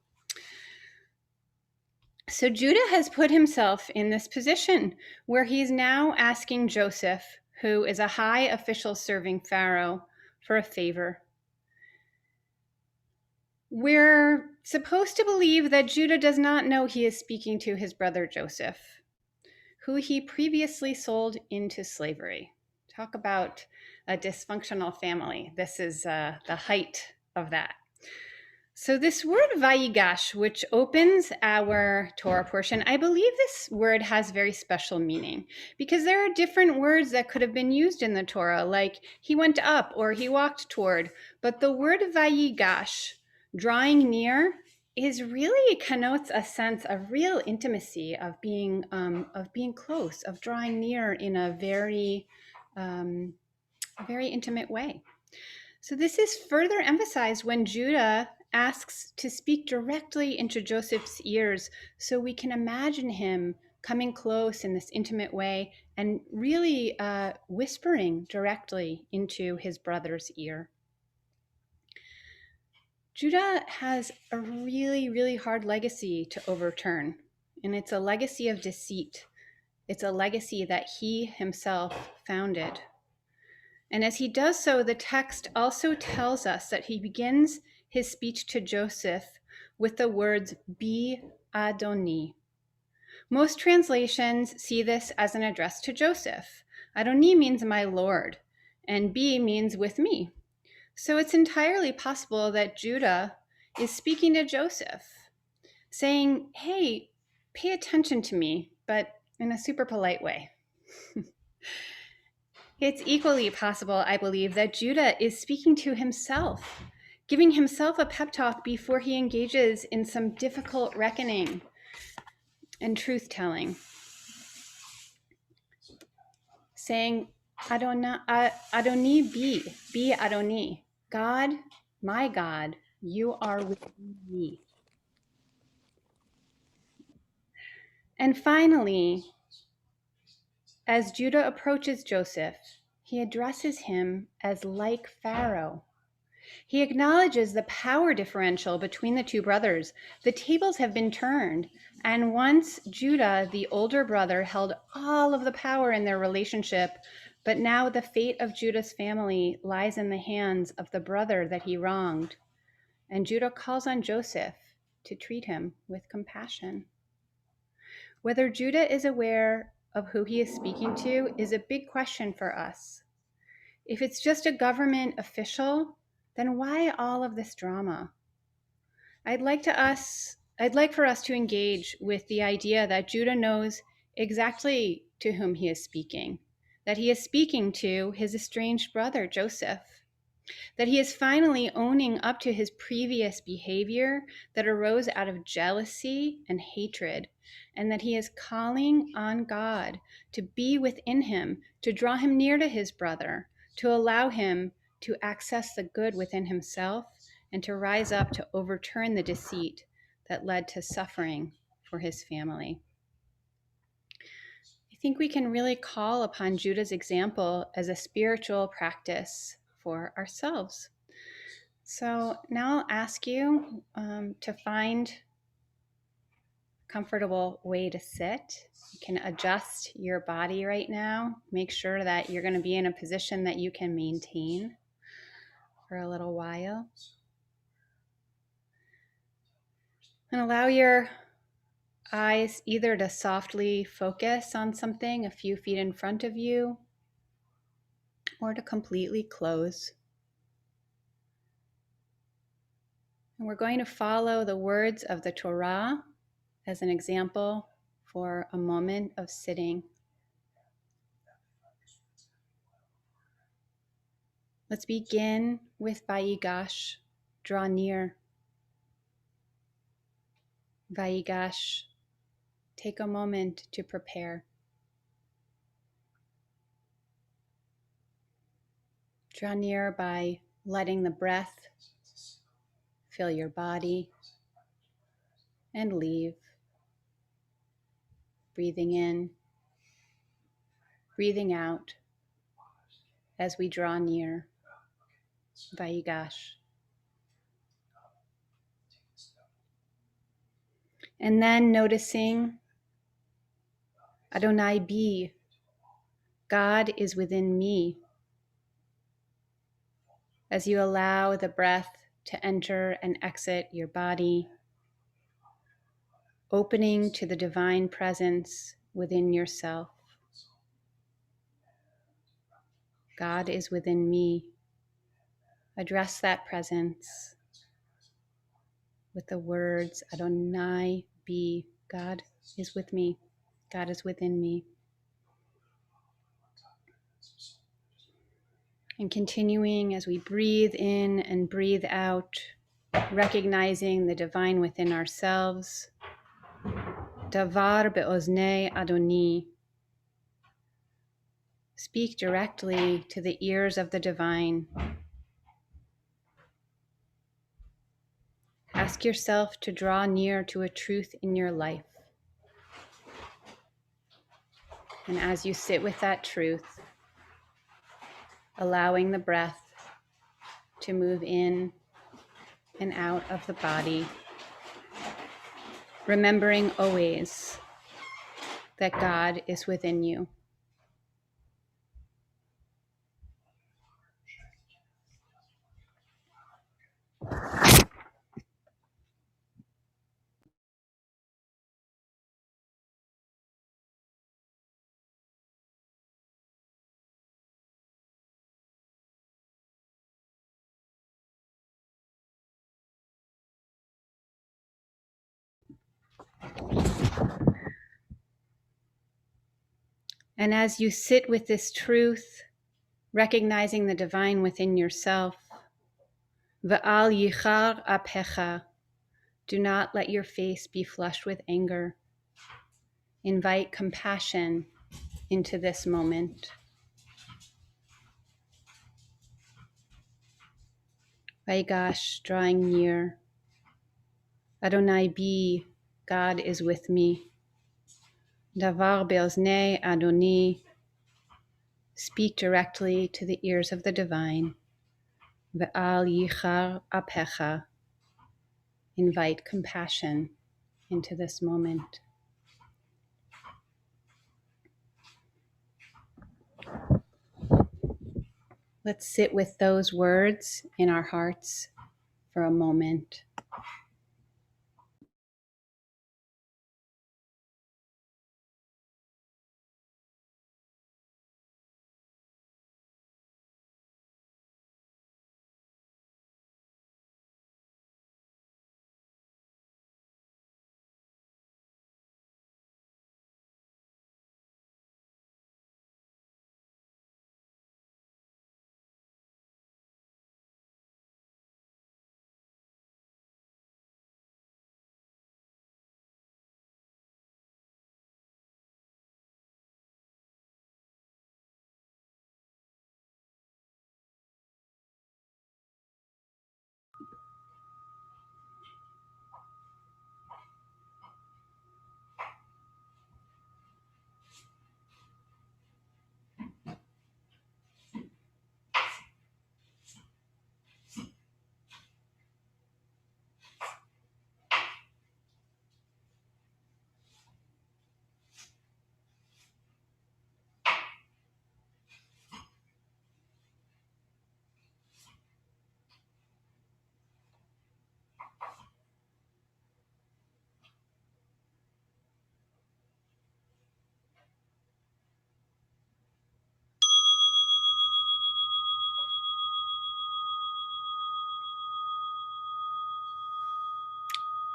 So Judah has put himself in this position where he's now asking Joseph, who is a high official serving Pharaoh, for a favor. We're supposed to believe that Judah does not know he is speaking to his brother Joseph, who he previously sold into slavery. Talk about a dysfunctional family. This is the height of that. So this word Vayigash, which opens our Torah portion, I believe this word has very special meaning, because there are different words that could have been used in the Torah, like he went up or he walked toward. But the word Vayigash, drawing near, really connotes a sense of real intimacy, of being close, of drawing near in a very intimate way. So this is further emphasized when Judah asks to speak directly into Joseph's ears, so we can imagine him coming close in this intimate way and really whispering directly into his brother's ear. Judah has a really, really hard legacy to overturn, and it's a legacy of deceit. It's a legacy that he himself founded. And as he does so, the text also tells us that he begins his speech to Joseph with the words, Bi Adoni. Most translations see this as an address to Joseph. Adoni means my Lord, and Bi means with me. So it's entirely possible that Judah is speaking to Joseph, saying, hey, pay attention to me, but in a super polite way. It's equally possible, I believe, that Judah is speaking to himself, giving himself a pep talk before he engages in some difficult reckoning and truth-telling, saying, Adoni be Adoni. God, my God, you are within me. And finally, as Judah approaches Joseph, he addresses him as like Pharaoh. He acknowledges the power differential between the two brothers. The tables have been turned, and once Judah, the older brother, held all of the power in their relationship, but now the fate of Judah's family lies in the hands of the brother that he wronged. And Judah calls on Joseph to treat him with compassion. Whether Judah is aware of who he is speaking to is a big question for us. If it's just a government official, then why all of this drama? I'd like for us to engage with the idea that Judah knows exactly to whom he is speaking, that he is speaking to his estranged brother, Joseph, that he is finally owning up to his previous behavior that arose out of jealousy and hatred, and that he is calling on God to be within him, to draw him near to his brother, to allow him to access the good within himself, and to rise up to overturn the deceit that led to suffering for his family. I think we can really call upon Judah's example as a spiritual practice for ourselves. So now I'll ask you to find a comfortable way to sit. You can adjust your body right now. Make sure that you're going to be in a position that you can maintain for a little while. And allow your eyes either to softly focus on something a few feet in front of you or to completely close. And we're going to follow the words of the Torah as an example for a moment of sitting. Let's begin with Vayigash, draw near. Vayigash, take a moment to prepare. Draw near by letting the breath fill your body and leave. Breathing in, breathing out as we draw near. Vayigash. And then noticing Adonai be, God is within me. As you allow the breath to enter and exit your body, opening to the divine presence within yourself. God is within me. Address that presence with the words, Adonai be, God is with me. God is within me. And continuing as we breathe in and breathe out, recognizing the divine within ourselves. Davar be'oznei Adoni. Speak directly to the ears of the divine. Ask yourself to draw near to a truth in your life. And as you sit with that truth, allowing the breath to move in and out of the body, remembering always that God is within you. And as you sit with this truth, recognizing the divine within yourself, V'al yichar apecha, do not let your face be flushed with anger. Invite compassion into this moment. Vaigash, drawing near. Adonai be, God is with me. Davar beoznei Adoni, speak directly to the ears of the divine. Ve'al yichar apecha, invite compassion into this moment. Let's sit with those words in our hearts for a moment.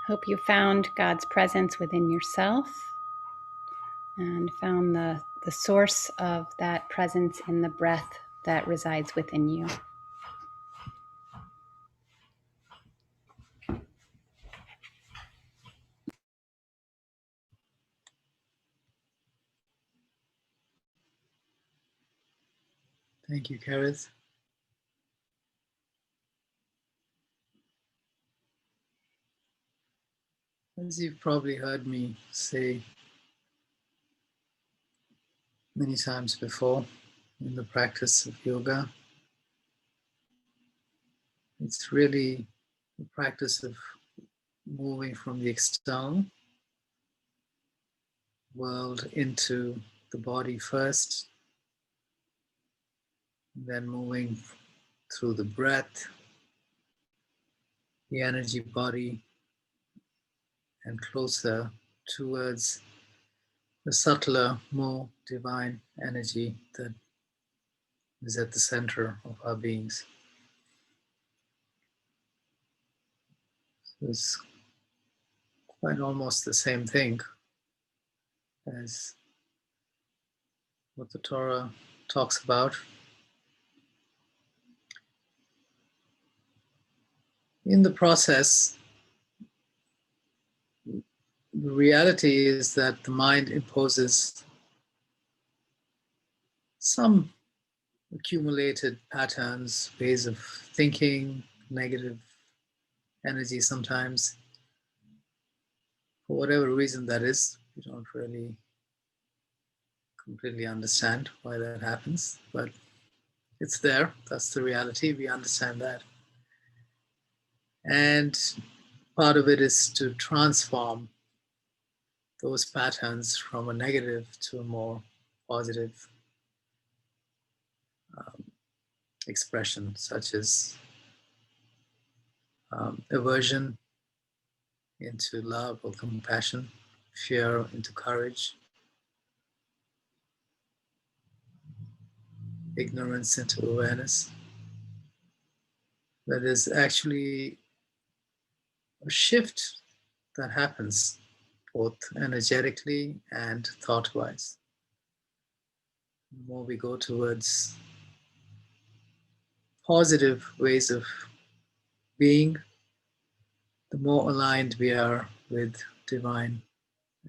Hope you found God's presence within yourself and found the source of that presence in the breath that resides within you. Thank you, Kareth. As you've probably heard me say many times before in the practice of yoga, it's really the practice of moving from the external world into the body first, then moving through the breath, the energy body, and closer towards the subtler, more divine energy that is at the center of our beings. So it's quite almost the same thing as what the Torah talks about. In the process, the reality is that the mind imposes some accumulated patterns, ways of thinking, negative energy sometimes. For whatever reason that is, we don't really completely understand why that happens, but it's there. That's the reality. We understand that. And part of it is to transform those patterns from a negative to a more positive expression, such as aversion into love or compassion, fear into courage, ignorance into awareness. That is actually a shift that happens both energetically and thought-wise. The more we go towards positive ways of being, the more aligned we are with divine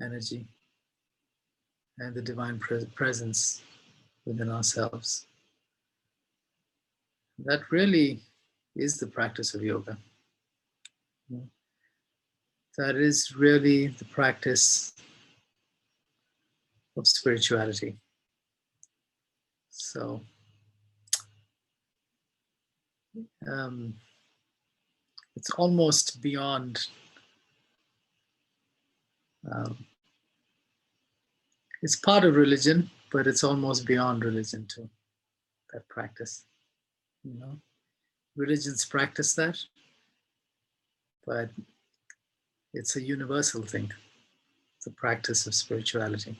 energy and the divine presence within ourselves. That really is the practice of yoga. That is really the practice of spirituality. So it's almost beyond it's part of religion, but it's almost beyond religion too, that practice. Religions practice that, but it's a universal thing. It's a practice of spirituality,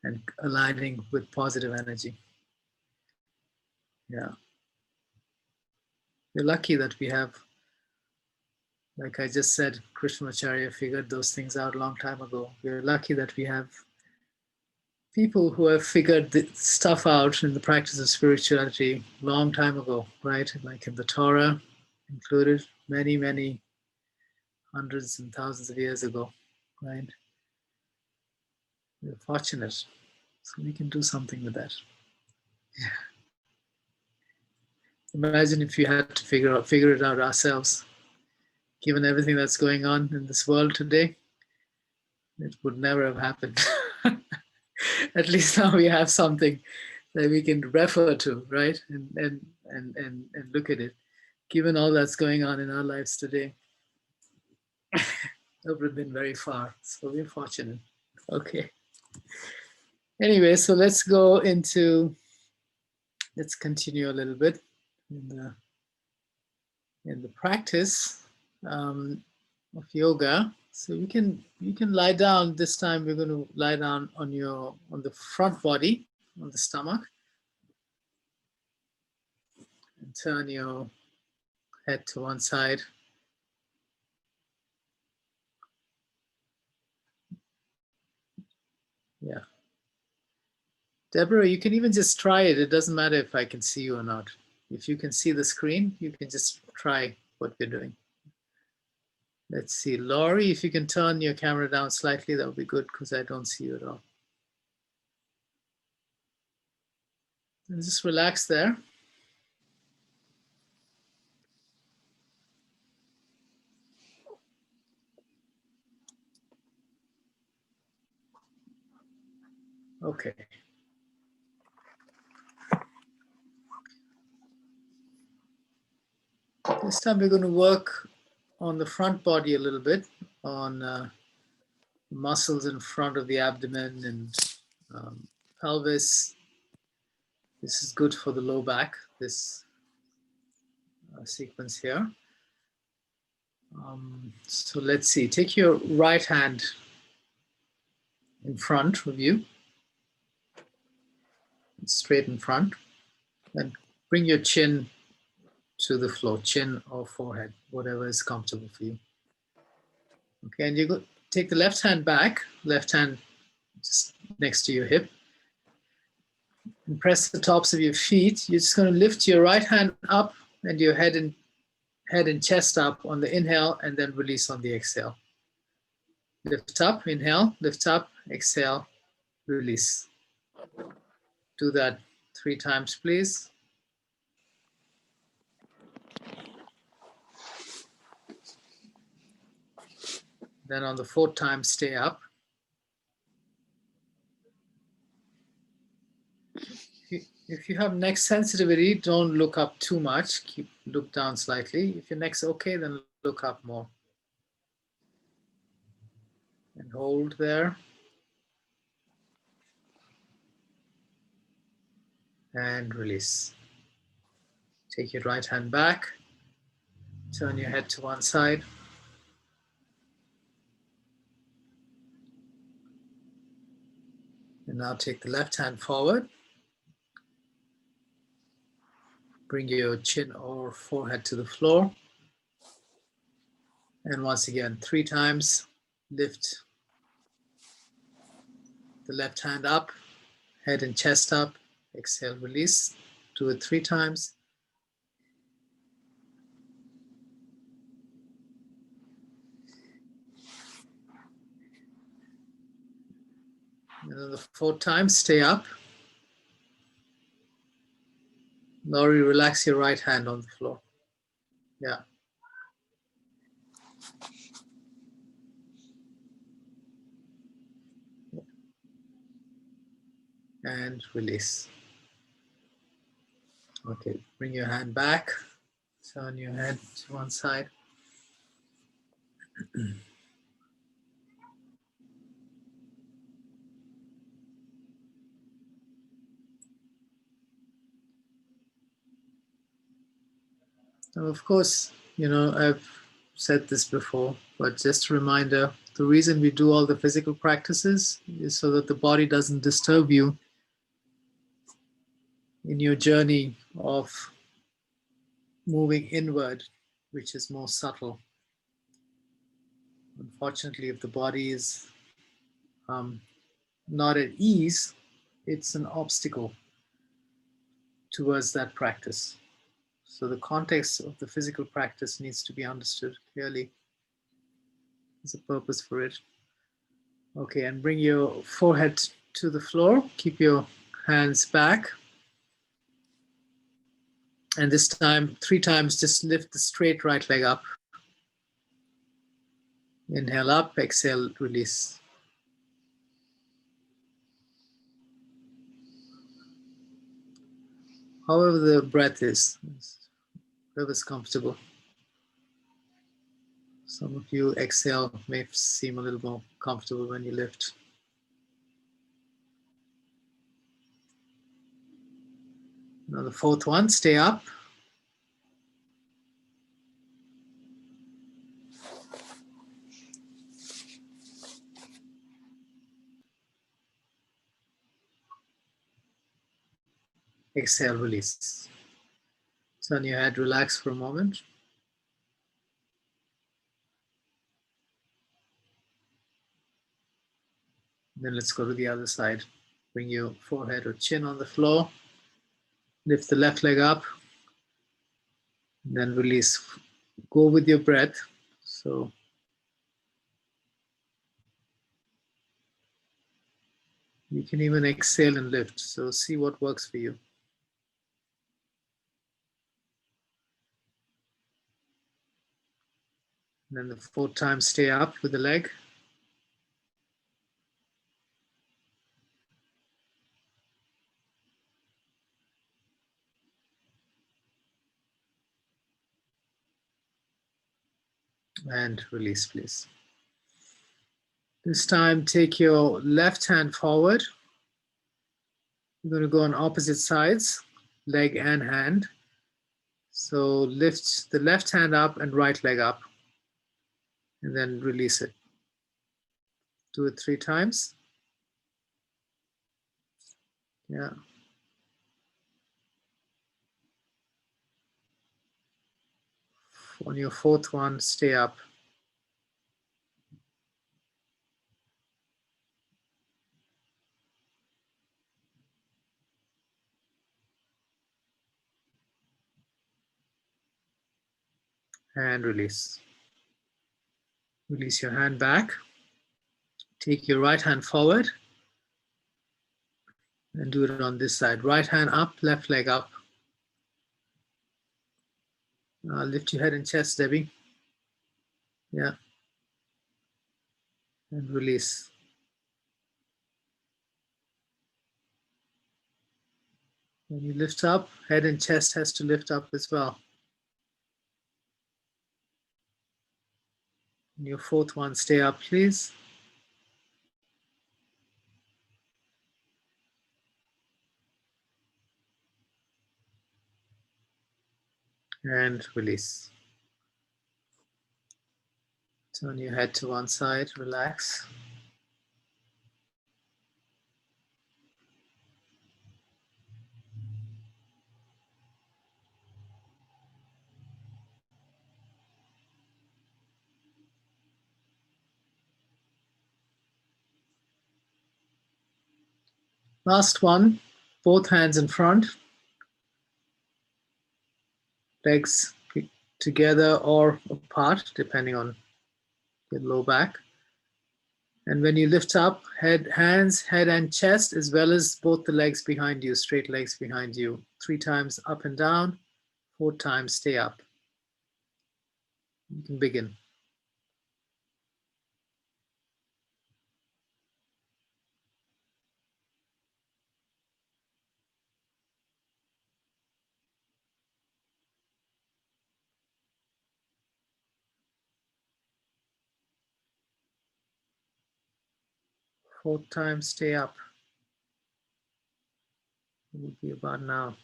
and aligning with positive energy. Yeah. We're lucky that we have, like I just said, Krishnamacharya figured those things out a long time ago. We're lucky that we have people who have figured the stuff out in the practice of spirituality a long time ago, right? Like in the Torah included, many, many hundreds and thousands of years ago, right? We're fortunate, so we can do something with that. Yeah. Imagine if you had to figure it out ourselves. Given everything that's going on in this world today, it would never have happened. At least now we have something that we can refer to, right? And look at it. Given all that's going on in our lives today, it would have been very far. So we're fortunate. Okay. Anyway, so let's continue a little bit in the practice of yoga. So you can lie down. This time we're going to lie down on the front body, on the stomach, and turn your head to one side. Yeah. Deborah, you can even just try it. It doesn't matter if I can see you or not. If you can see the screen, you can just try what we're doing. Let's see. Laurie, if you can turn your camera down slightly, that would be good because I don't see you at all. And just relax there. Okay. This time we're going to work on the front body a little bit, on muscles in front of the abdomen and pelvis. This is good for the low back, this sequence here. So let's see, take your right hand in front of you, straight in front, and bring your chin to the floor, chin or forehead, whatever is comfortable for you. Okay, and you go take the left hand back, left hand just next to your hip, and press the tops of your feet. You're just going to lift your right hand up and your head and chest up on the inhale, and then release on the exhale. Lift up, inhale, lift up, exhale, release. Do that 3 times, please. Then on the 4th time, stay up. If you have neck sensitivity, don't look up too much. Look down slightly. If your neck's okay, then look up more. And hold there. And release. Take your right hand back. Turn your head to one side. And now take the left hand forward. Bring your chin or forehead to the floor. And once again, 3 times, lift the left hand up, head and chest up, exhale, release. Do it 3 times. And then the 4th time, stay up. Laurie, relax your right hand on the floor. Yeah. And release. Okay, bring your hand back. Turn your head to one side. Now, of course, I've said this before, but just a reminder, the reason we do all the physical practices is so that the body doesn't disturb you in your journey of moving inward, which is more subtle. Unfortunately, if the body is not at ease, it's an obstacle towards that practice. So the context of the physical practice needs to be understood clearly. There's a purpose for it. Okay, and bring your forehead to the floor. Keep your hands back. And this time, 3 times, just lift the straight right leg up. Inhale up, exhale, release. However the breath is, whoever's comfortable. Some of you exhale may seem a little more comfortable when you lift. Now the 4th one, stay up. Exhale, release. Turn your head, relax for a moment. Then let's go to the other side. Bring your forehead or chin on the floor. Lift the left leg up. Then release. Go with your breath. So you can even exhale and lift. So see what works for you. And then the 4th time, stay up with the leg. And release, please. This time, take your left hand forward. You're going to go on opposite sides, leg and hand. So lift the left hand up and right leg up. And then release it. Do it 3 times. Yeah. On your 4th one, stay up. And release. Release your hand back. Take your right hand forward. And do it on this side. Right hand up, left leg up. Lift your head and chest, Debbie. Yeah. And release. When you lift up, head and chest has to lift up as well. And your 4th one, stay up, please. And release. Turn your head to one side, relax. Last one, both hands in front. Legs together or apart, depending on your low back. And when you lift up, hands, head, and chest, as well as both the legs behind you, straight legs behind you. 3 times up and down, 4 times stay up. You can begin. Fourth time, stay up. It would be about now.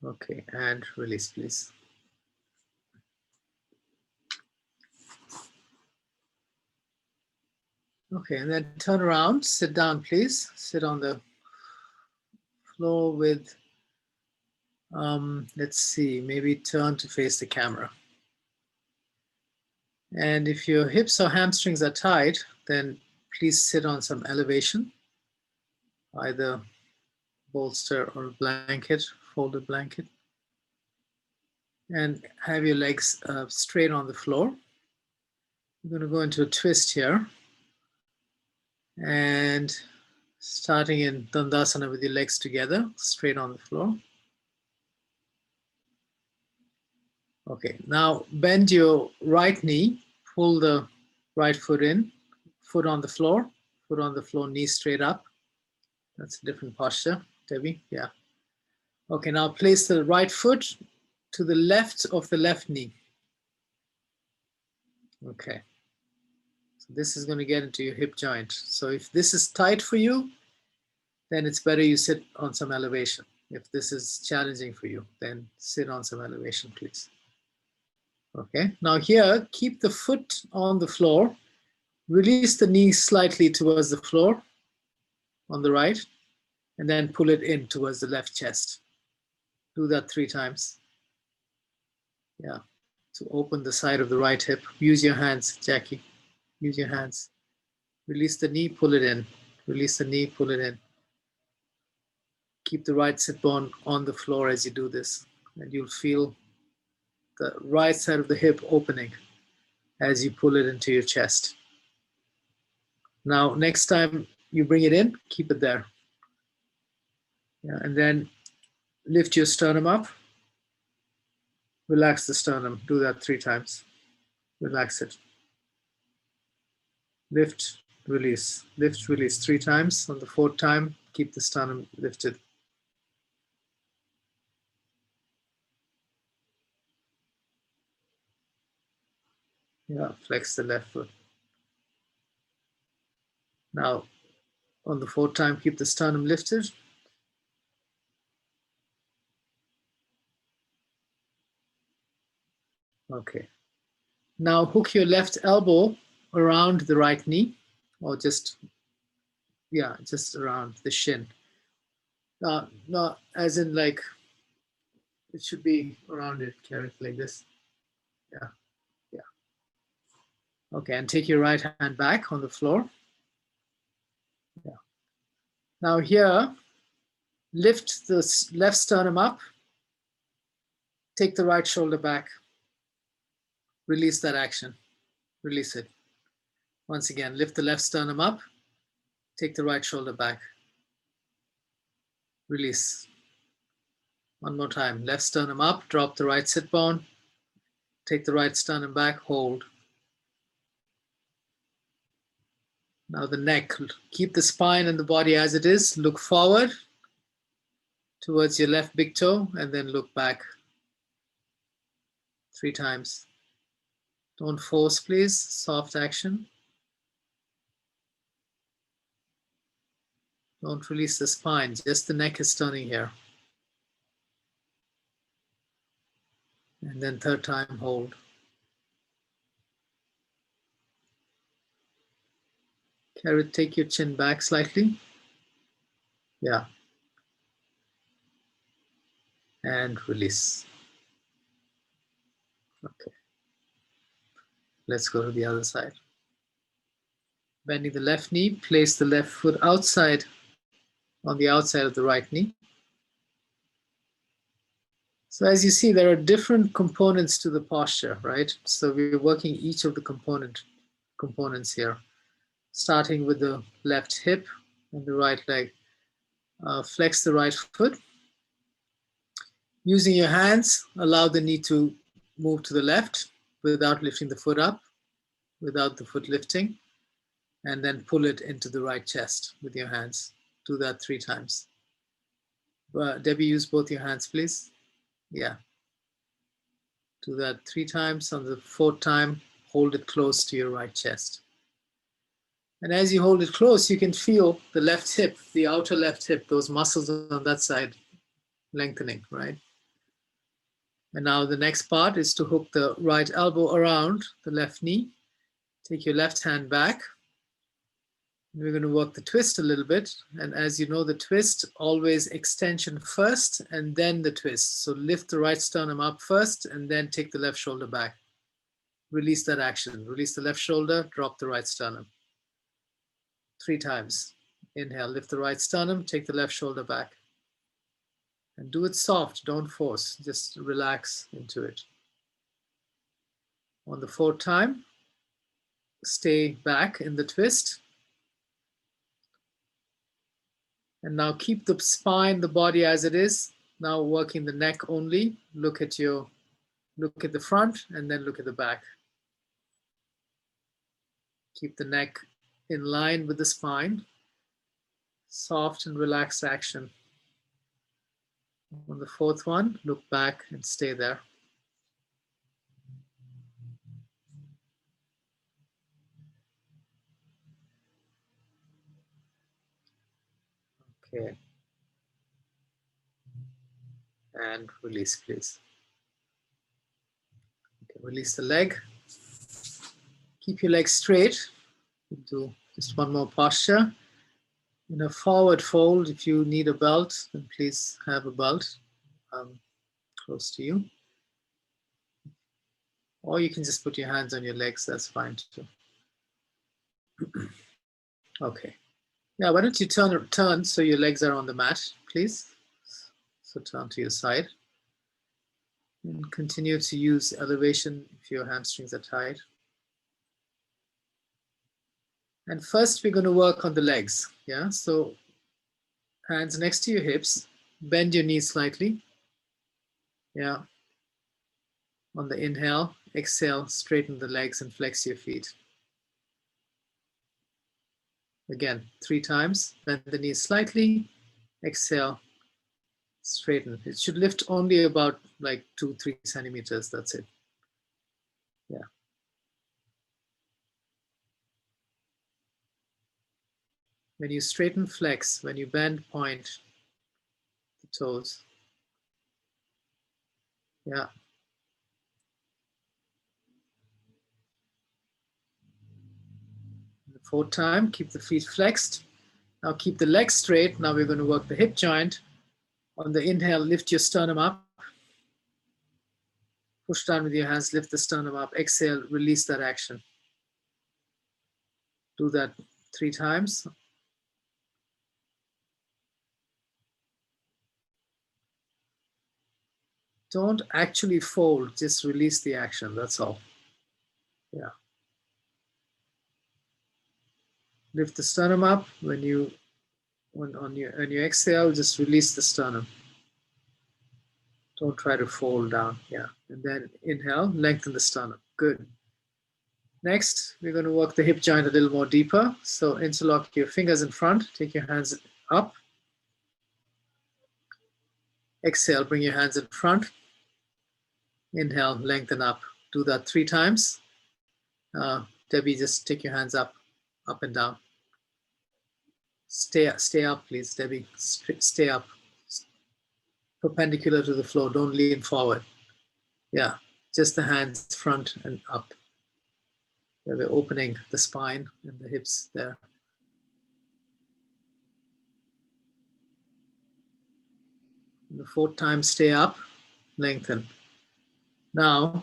Okay, and release, please. Okay, and then turn around, sit down, please. Sit on the floor with, let's see, maybe turn to face the camera. And if your hips or hamstrings are tight, then please sit on some elevation, either bolster or blanket, folded blanket. And have your legs straight on the floor. We're going to go into a twist here. And starting in Dandasana with your legs together, straight on the floor. Okay, now bend your right knee, pull the right foot in, foot on the floor, knee straight up. That's a different posture, Debbie, yeah. Okay, now place the right foot to the left of the left knee. Okay, so this is going to get into your hip joint. So if this is tight for you, then it's better you sit on some elevation. If this is challenging for you, then sit on some elevation, please. Okay, now here, keep the foot on the floor, release the knee slightly towards the floor on the right, and then pull it in towards the left chest. Do that 3 times. Yeah, to open the side of the right hip. Use your hands, Jackie, use your hands. Release the knee, pull it in. Release the knee, pull it in. Keep the right sit bone on the floor as you do this, and you'll feel the right side of the hip opening as you pull it into your chest. Now, next time you bring it in, keep it there. Yeah, and then lift your sternum up. Relax the sternum. Do that 3 times. Relax it. Lift, release. Lift, release 3 times. On the 4th time, keep the sternum lifted. Yeah, flex the left foot. Now, on the 4th time, keep the sternum lifted. Okay. Now hook your left elbow around the right knee, or just around the shin. Not as in like, it should be around it, carrot, like this. Yeah. Okay, and take your right hand back on the floor. Yeah. Now here, lift the left sternum up. Take the right shoulder back. Release that action. Release it. Once again, lift the left sternum up. Take the right shoulder back. Release. One more time. Left sternum up. Drop the right sit bone. Take the right sternum back. Hold. Now the neck. Keep the spine and the body as it is. Look forward towards your left big toe and then look back 3 times. Don't force, please. Soft action. Don't release the spine. Just the neck is turning here. And then 3rd time, hold. Carrot, take your chin back slightly. Yeah. And release. Okay. Let's go to the other side. Bending the left knee, place the left foot outside, on the outside of the right knee. So as you see, there are different components to the posture, right? So we're working each of the components here, starting with the left hip and the right leg. Flex the right foot. Using your hands, allow the knee to move to the left without lifting the foot up, without the foot lifting, and then pull it into the right chest with your hands. Do that 3 times. Debbie, use both your hands, please. Yeah. Do that 3 times. On the 4th time, hold it close to your right chest. And as you hold it close, you can feel the left hip, the outer left hip, those muscles on that side lengthening, right? And now the next part is to hook the right elbow around the left knee. Take your left hand back. We're going to work the twist a little bit. And as you know, the twist, always extension first and then the twist. So lift the right sternum up first and then take the left shoulder back. Release that action. Release the left shoulder, drop the right sternum. 3 times. Inhale, lift the right sternum, take the left shoulder back. And do it soft, don't force, just relax into it. On the 4th time, stay back in the twist. And now keep the spine, the body as it is. Now working the neck only. Look at the front and then look at the back. Keep the neck in line with the spine. Soft and relaxed action. On the 4th one, look back and stay there. Okay. And release, please. Okay, release the leg. Keep your legs straight. Do just one more posture. In a forward fold, if you need a belt, then please have a belt close to you. Or you can just put your hands on your legs, that's fine too. Okay. Yeah, why don't you turn so your legs are on the mat, please? So turn to your side. And continue to use elevation if your hamstrings are tight. And first we're going to work on the legs. Yeah, so hands next to your hips, bend your knees slightly. Yeah. On the inhale, exhale, straighten the legs and flex your feet. Again, 3 times, bend the knees slightly, exhale, straighten. It should lift only about like 2-3 centimeters, that's it. Yeah. When you straighten, flex. When you bend, point the toes. Yeah. The 4th time, keep the feet flexed. Now keep the legs straight. Now we're going to work the hip joint. On the inhale, lift your sternum up. Push down with your hands, lift the sternum up. Exhale, release that action. Do that 3 times. Don't actually fold, just release the action, that's all. Yeah. Lift the sternum up. When you exhale, just release the sternum. Don't try to fold down, yeah. And then inhale, lengthen the sternum, good. Next, we're going to work the hip joint a little more deeper. So interlock your fingers in front, take your hands up. Exhale, bring your hands in front. Inhale, lengthen up. Do that 3 times. Debbie, just take your hands up and down. Stay up, please, Debbie. Stay up. Perpendicular to the floor. Don't lean forward. Yeah, just the hands front and up. Yeah, we're opening the spine and the hips there. And the 4th time, stay up, lengthen. Now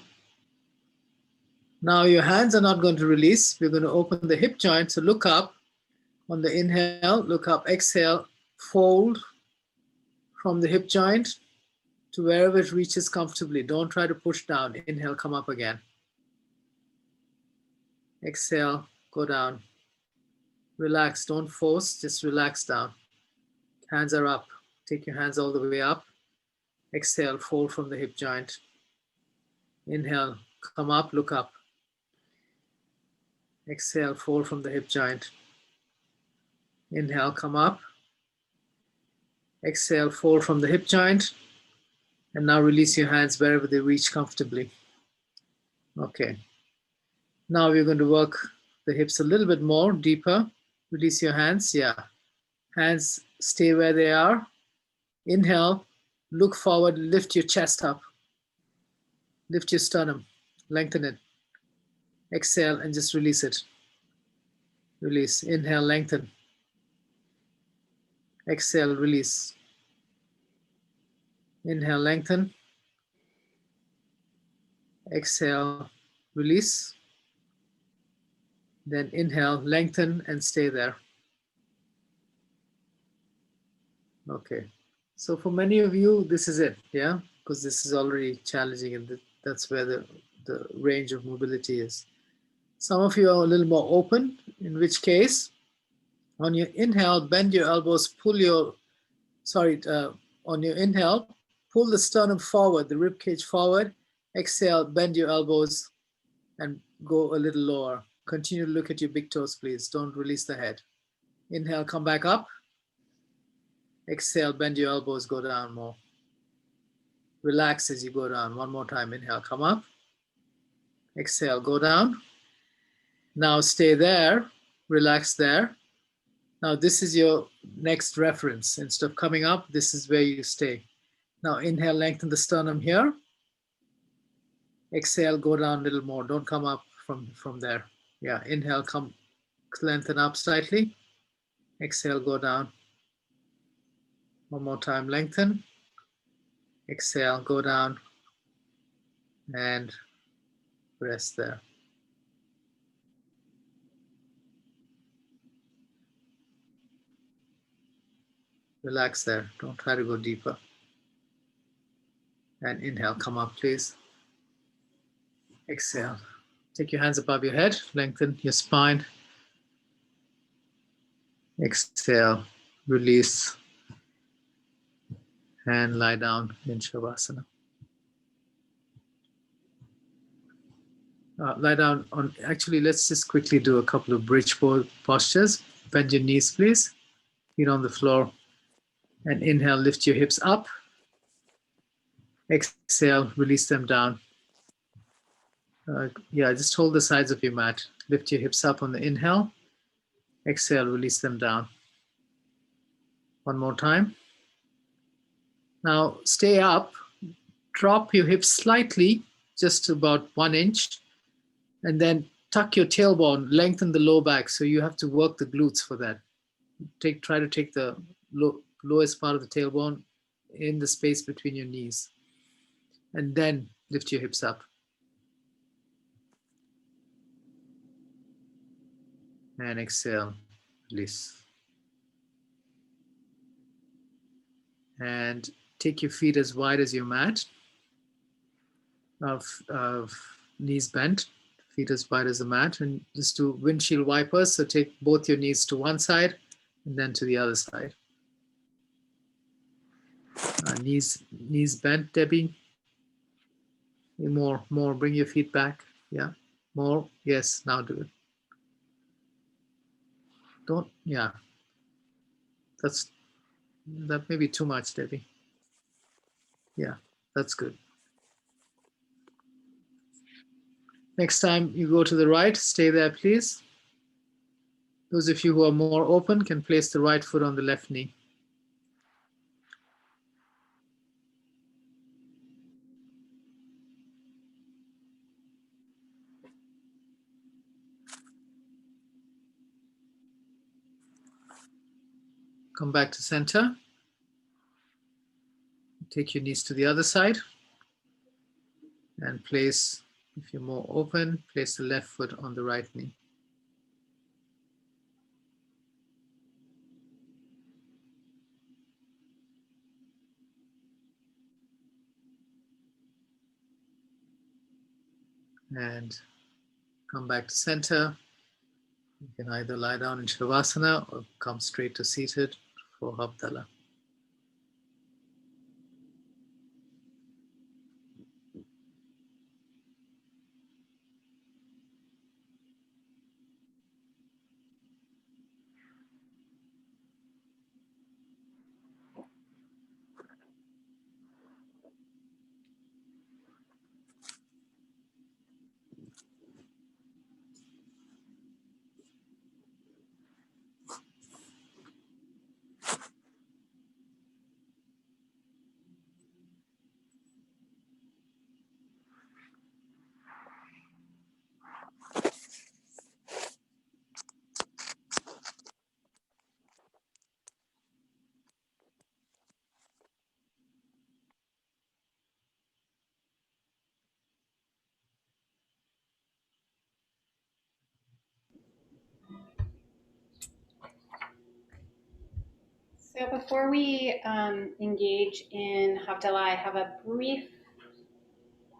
your hands are not going to release. We're going to open the hip joint. So look up. On the inhale, look up, exhale, fold from the hip joint. to wherever it reaches comfortably. Don't try to push down. Inhale, come up again. Exhale, go down. Relax, don't force, just relax down. Hands are up. Take your hands all the way up. Exhale, fold from the hip joint. Inhale, come up, look up. Exhale, fold from the hip joint. Inhale, come up. Exhale, fold from the hip joint. And now release your hands wherever they reach comfortably. Okay. Now we're going to work the hips a little bit more, deeper. Release your hands, yeah. Hands stay where they are. Inhale, look forward, lift your chest up. Lift your sternum, lengthen it. Exhale and just release it. Release, inhale, lengthen. Exhale, release. Inhale, lengthen. Exhale, release. Then inhale, lengthen and stay there. Okay. So for many of you, this is it, yeah? Because this is already challenging and that's where the range of mobility is. Some of you are a little more open, in which case, on your inhale, bend your elbows, on your inhale, pull the sternum forward, the rib cage forward. Exhale, bend your elbows and go a little lower. Continue to look at your big toes, please. Don't release the head. Inhale, come back up. Exhale, bend your elbows, go down more. Relax as you go down. One more time. Inhale, come up. Exhale, go down. Now stay there. Relax there. Now this is your next reference. Instead of coming up, this is where you stay. Now inhale, lengthen the sternum here. Exhale, go down a little more. Don't come up from there. Yeah, inhale, come lengthen up slightly. Exhale, go down. One more time, lengthen. Exhale, go down. And rest there. Relax there. Don't try to go deeper. And inhale, come up, please. Exhale. Take your hands above your head. Lengthen your spine. Exhale. Release. And lie down in Shavasana. Lie down on, actually, let's just quickly do a couple of bridge postures. Bend your knees, please. Feet on the floor. And inhale, lift your hips up. Exhale, release them down. Just hold the sides of your mat. Lift your hips up on the inhale. Exhale, release them down. One more time. Now stay up. Drop your hips slightly, just about 1 inch. And then tuck your tailbone, lengthen the low back. So you have to work the glutes for that. Try to take the lowest part of the tailbone in the space between your knees. And then lift your hips up. And exhale, release. And take your feet as wide as your mat. Of knees bent, feet as wide as the mat. And just do windshield wipers. So take both your knees to one side and then to the other side. Knees bent, Debbie. More, bring your feet back. Yeah, more, yes, now do it. That may be too much, Debbie. Yeah, that's good. Next time you go to the right, stay there, please. Those of you who are more open can place the right foot on the left knee. Come back to center. Take your knees to the other side. And place, if you're more open, place the left foot on the right knee. and come back to center. You can either lie down in Shavasana or come straight to seated for Havdala. So before we engage in Havdalah, I have a brief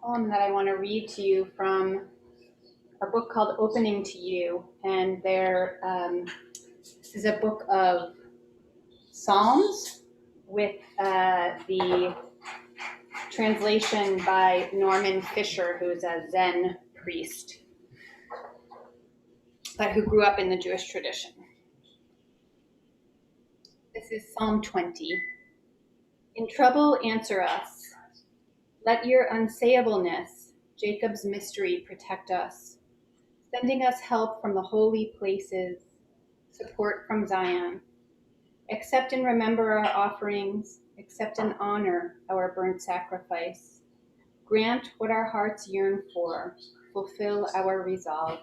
poem that I want to read to you from a book called Opening to You. And this is a book of Psalms with the translation by Norman Fisher, who's a Zen priest, but who grew up in the Jewish tradition. This is Psalm 20. In trouble, answer us. Let your unsayableness, Jacob's mystery, protect us, sending us help from the holy places, support from Zion. Accept and remember our offerings, accept and honor our burnt sacrifice. Grant what our hearts yearn for, fulfill our resolve.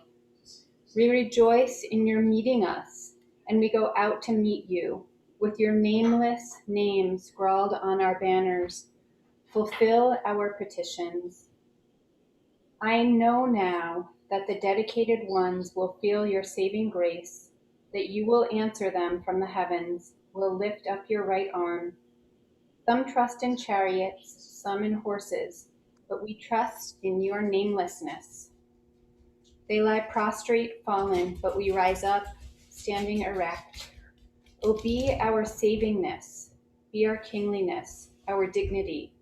We rejoice in your meeting us, and we go out to meet you, with your nameless name scrawled on our banners. Fulfill our petitions. I know now that the dedicated ones will feel your saving grace, that you will answer them from the heavens, will lift up your right arm. Some trust in chariots, some in horses, but we trust in your namelessness. They lie prostrate, fallen, but we rise up, standing erect. O be our savingness, be our kingliness, our dignity,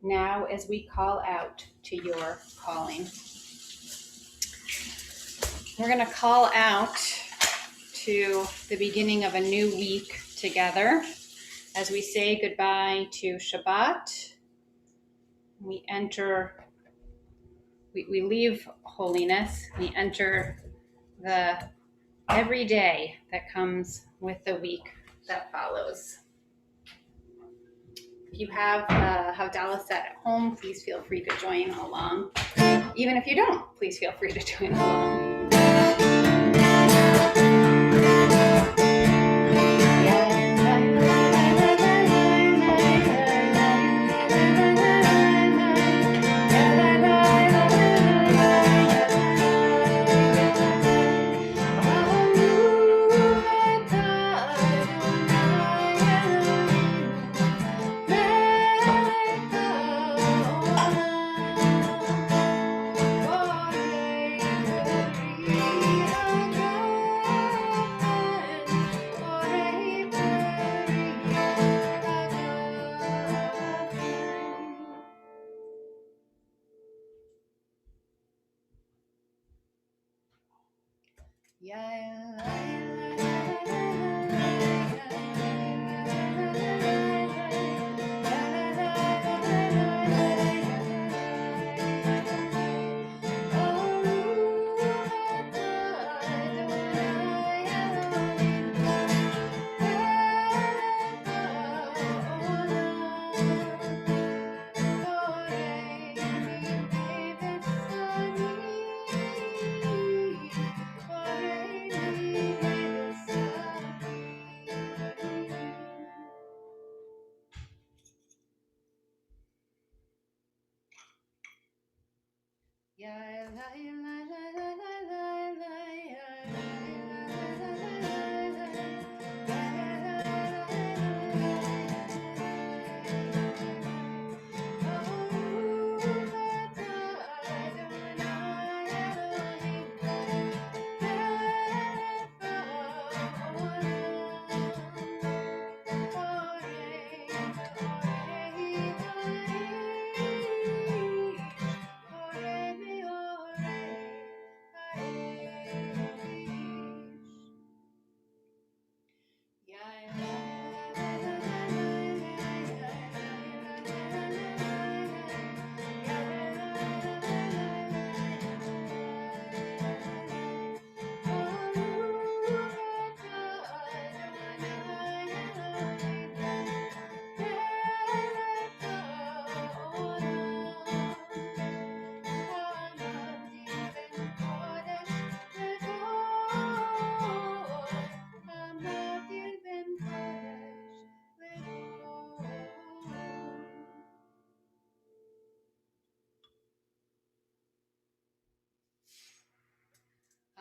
now as we call out to your calling. We're going to call out to the beginning of a new week together as we say goodbye to Shabbat. We leave holiness, we enter the everyday that comes with the week that follows. If you have a Havdalah set at home, please feel free to join along. Even if you don't, please feel free to join along.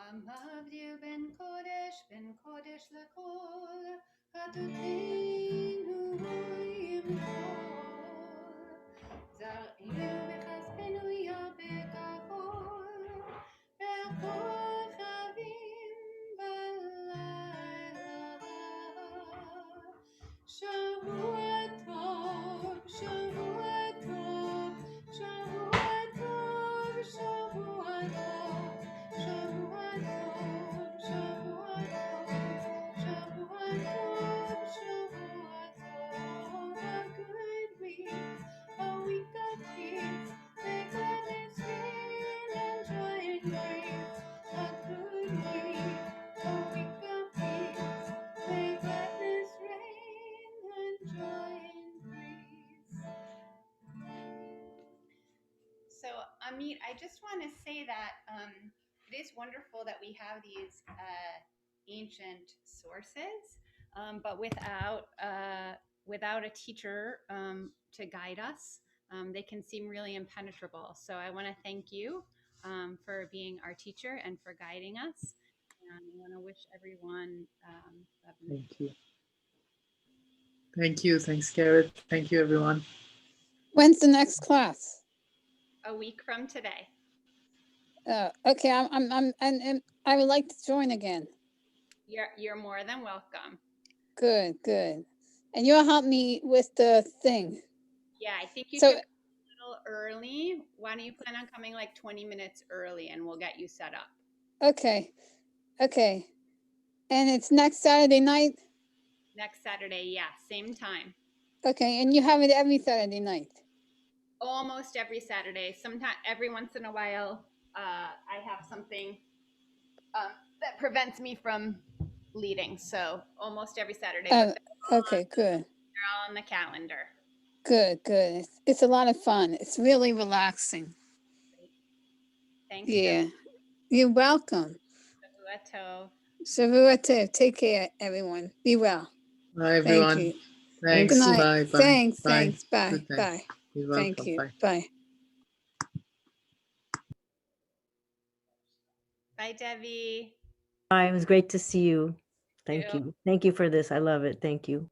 Amavdil ben Kodesh lakol, Hatuteinu im kol, Zar'inu v'chaspenu yarbe kavod, Be'kol chavim b'layla. Shavua tov, Shavua tov, Shavua tov, Shavua tov. Shavua tov, Shavua tov, Shavua tov, Shavua tov. A good week, a week of peace. May gladness reign and joy increase. A good week, a week of peace. May gladness reign and joy increase. So, Amit, I just want to say that it is wonderful that we have these ancient sources, but without a teacher to guide us, they can seem really impenetrable. So, I want to thank you for being our teacher and for guiding us. And I want to wish everyone. Thank you. Thank you. Thanks, Garrett. Thank you, everyone. When's the next class? A week from today. Okay, and I would like to join again. You're more than welcome. Good, good. And you'll help me with the thing. Yeah, I think you So- should come a little early. Why don't you plan on coming like 20 minutes early and we'll get you set up? Okay, okay. And it's next Saturday night? Next Saturday, yeah, same time. Okay, and you have it every Saturday night? Almost every Saturday. Sometimes, every once in a while, I have something that prevents me from leading. So almost every Saturday. But Okay, good. they're all on the calendar. Good, good. It's a lot of fun. It's really relaxing. Thanks. Yeah. You're welcome. Shavua tov. Shavua tov. Take care, everyone. Be well. Bye, everyone. Thank you. Thanks. Good night. Bye. Bye. Thanks, Bye. thanks. Bye, Good night. bye. You're welcome. Thank you. Bye. Bye. Bye, Debbie. Bye. It was great to see you. Thank you. you. Thank you for this. I love it. Thank you.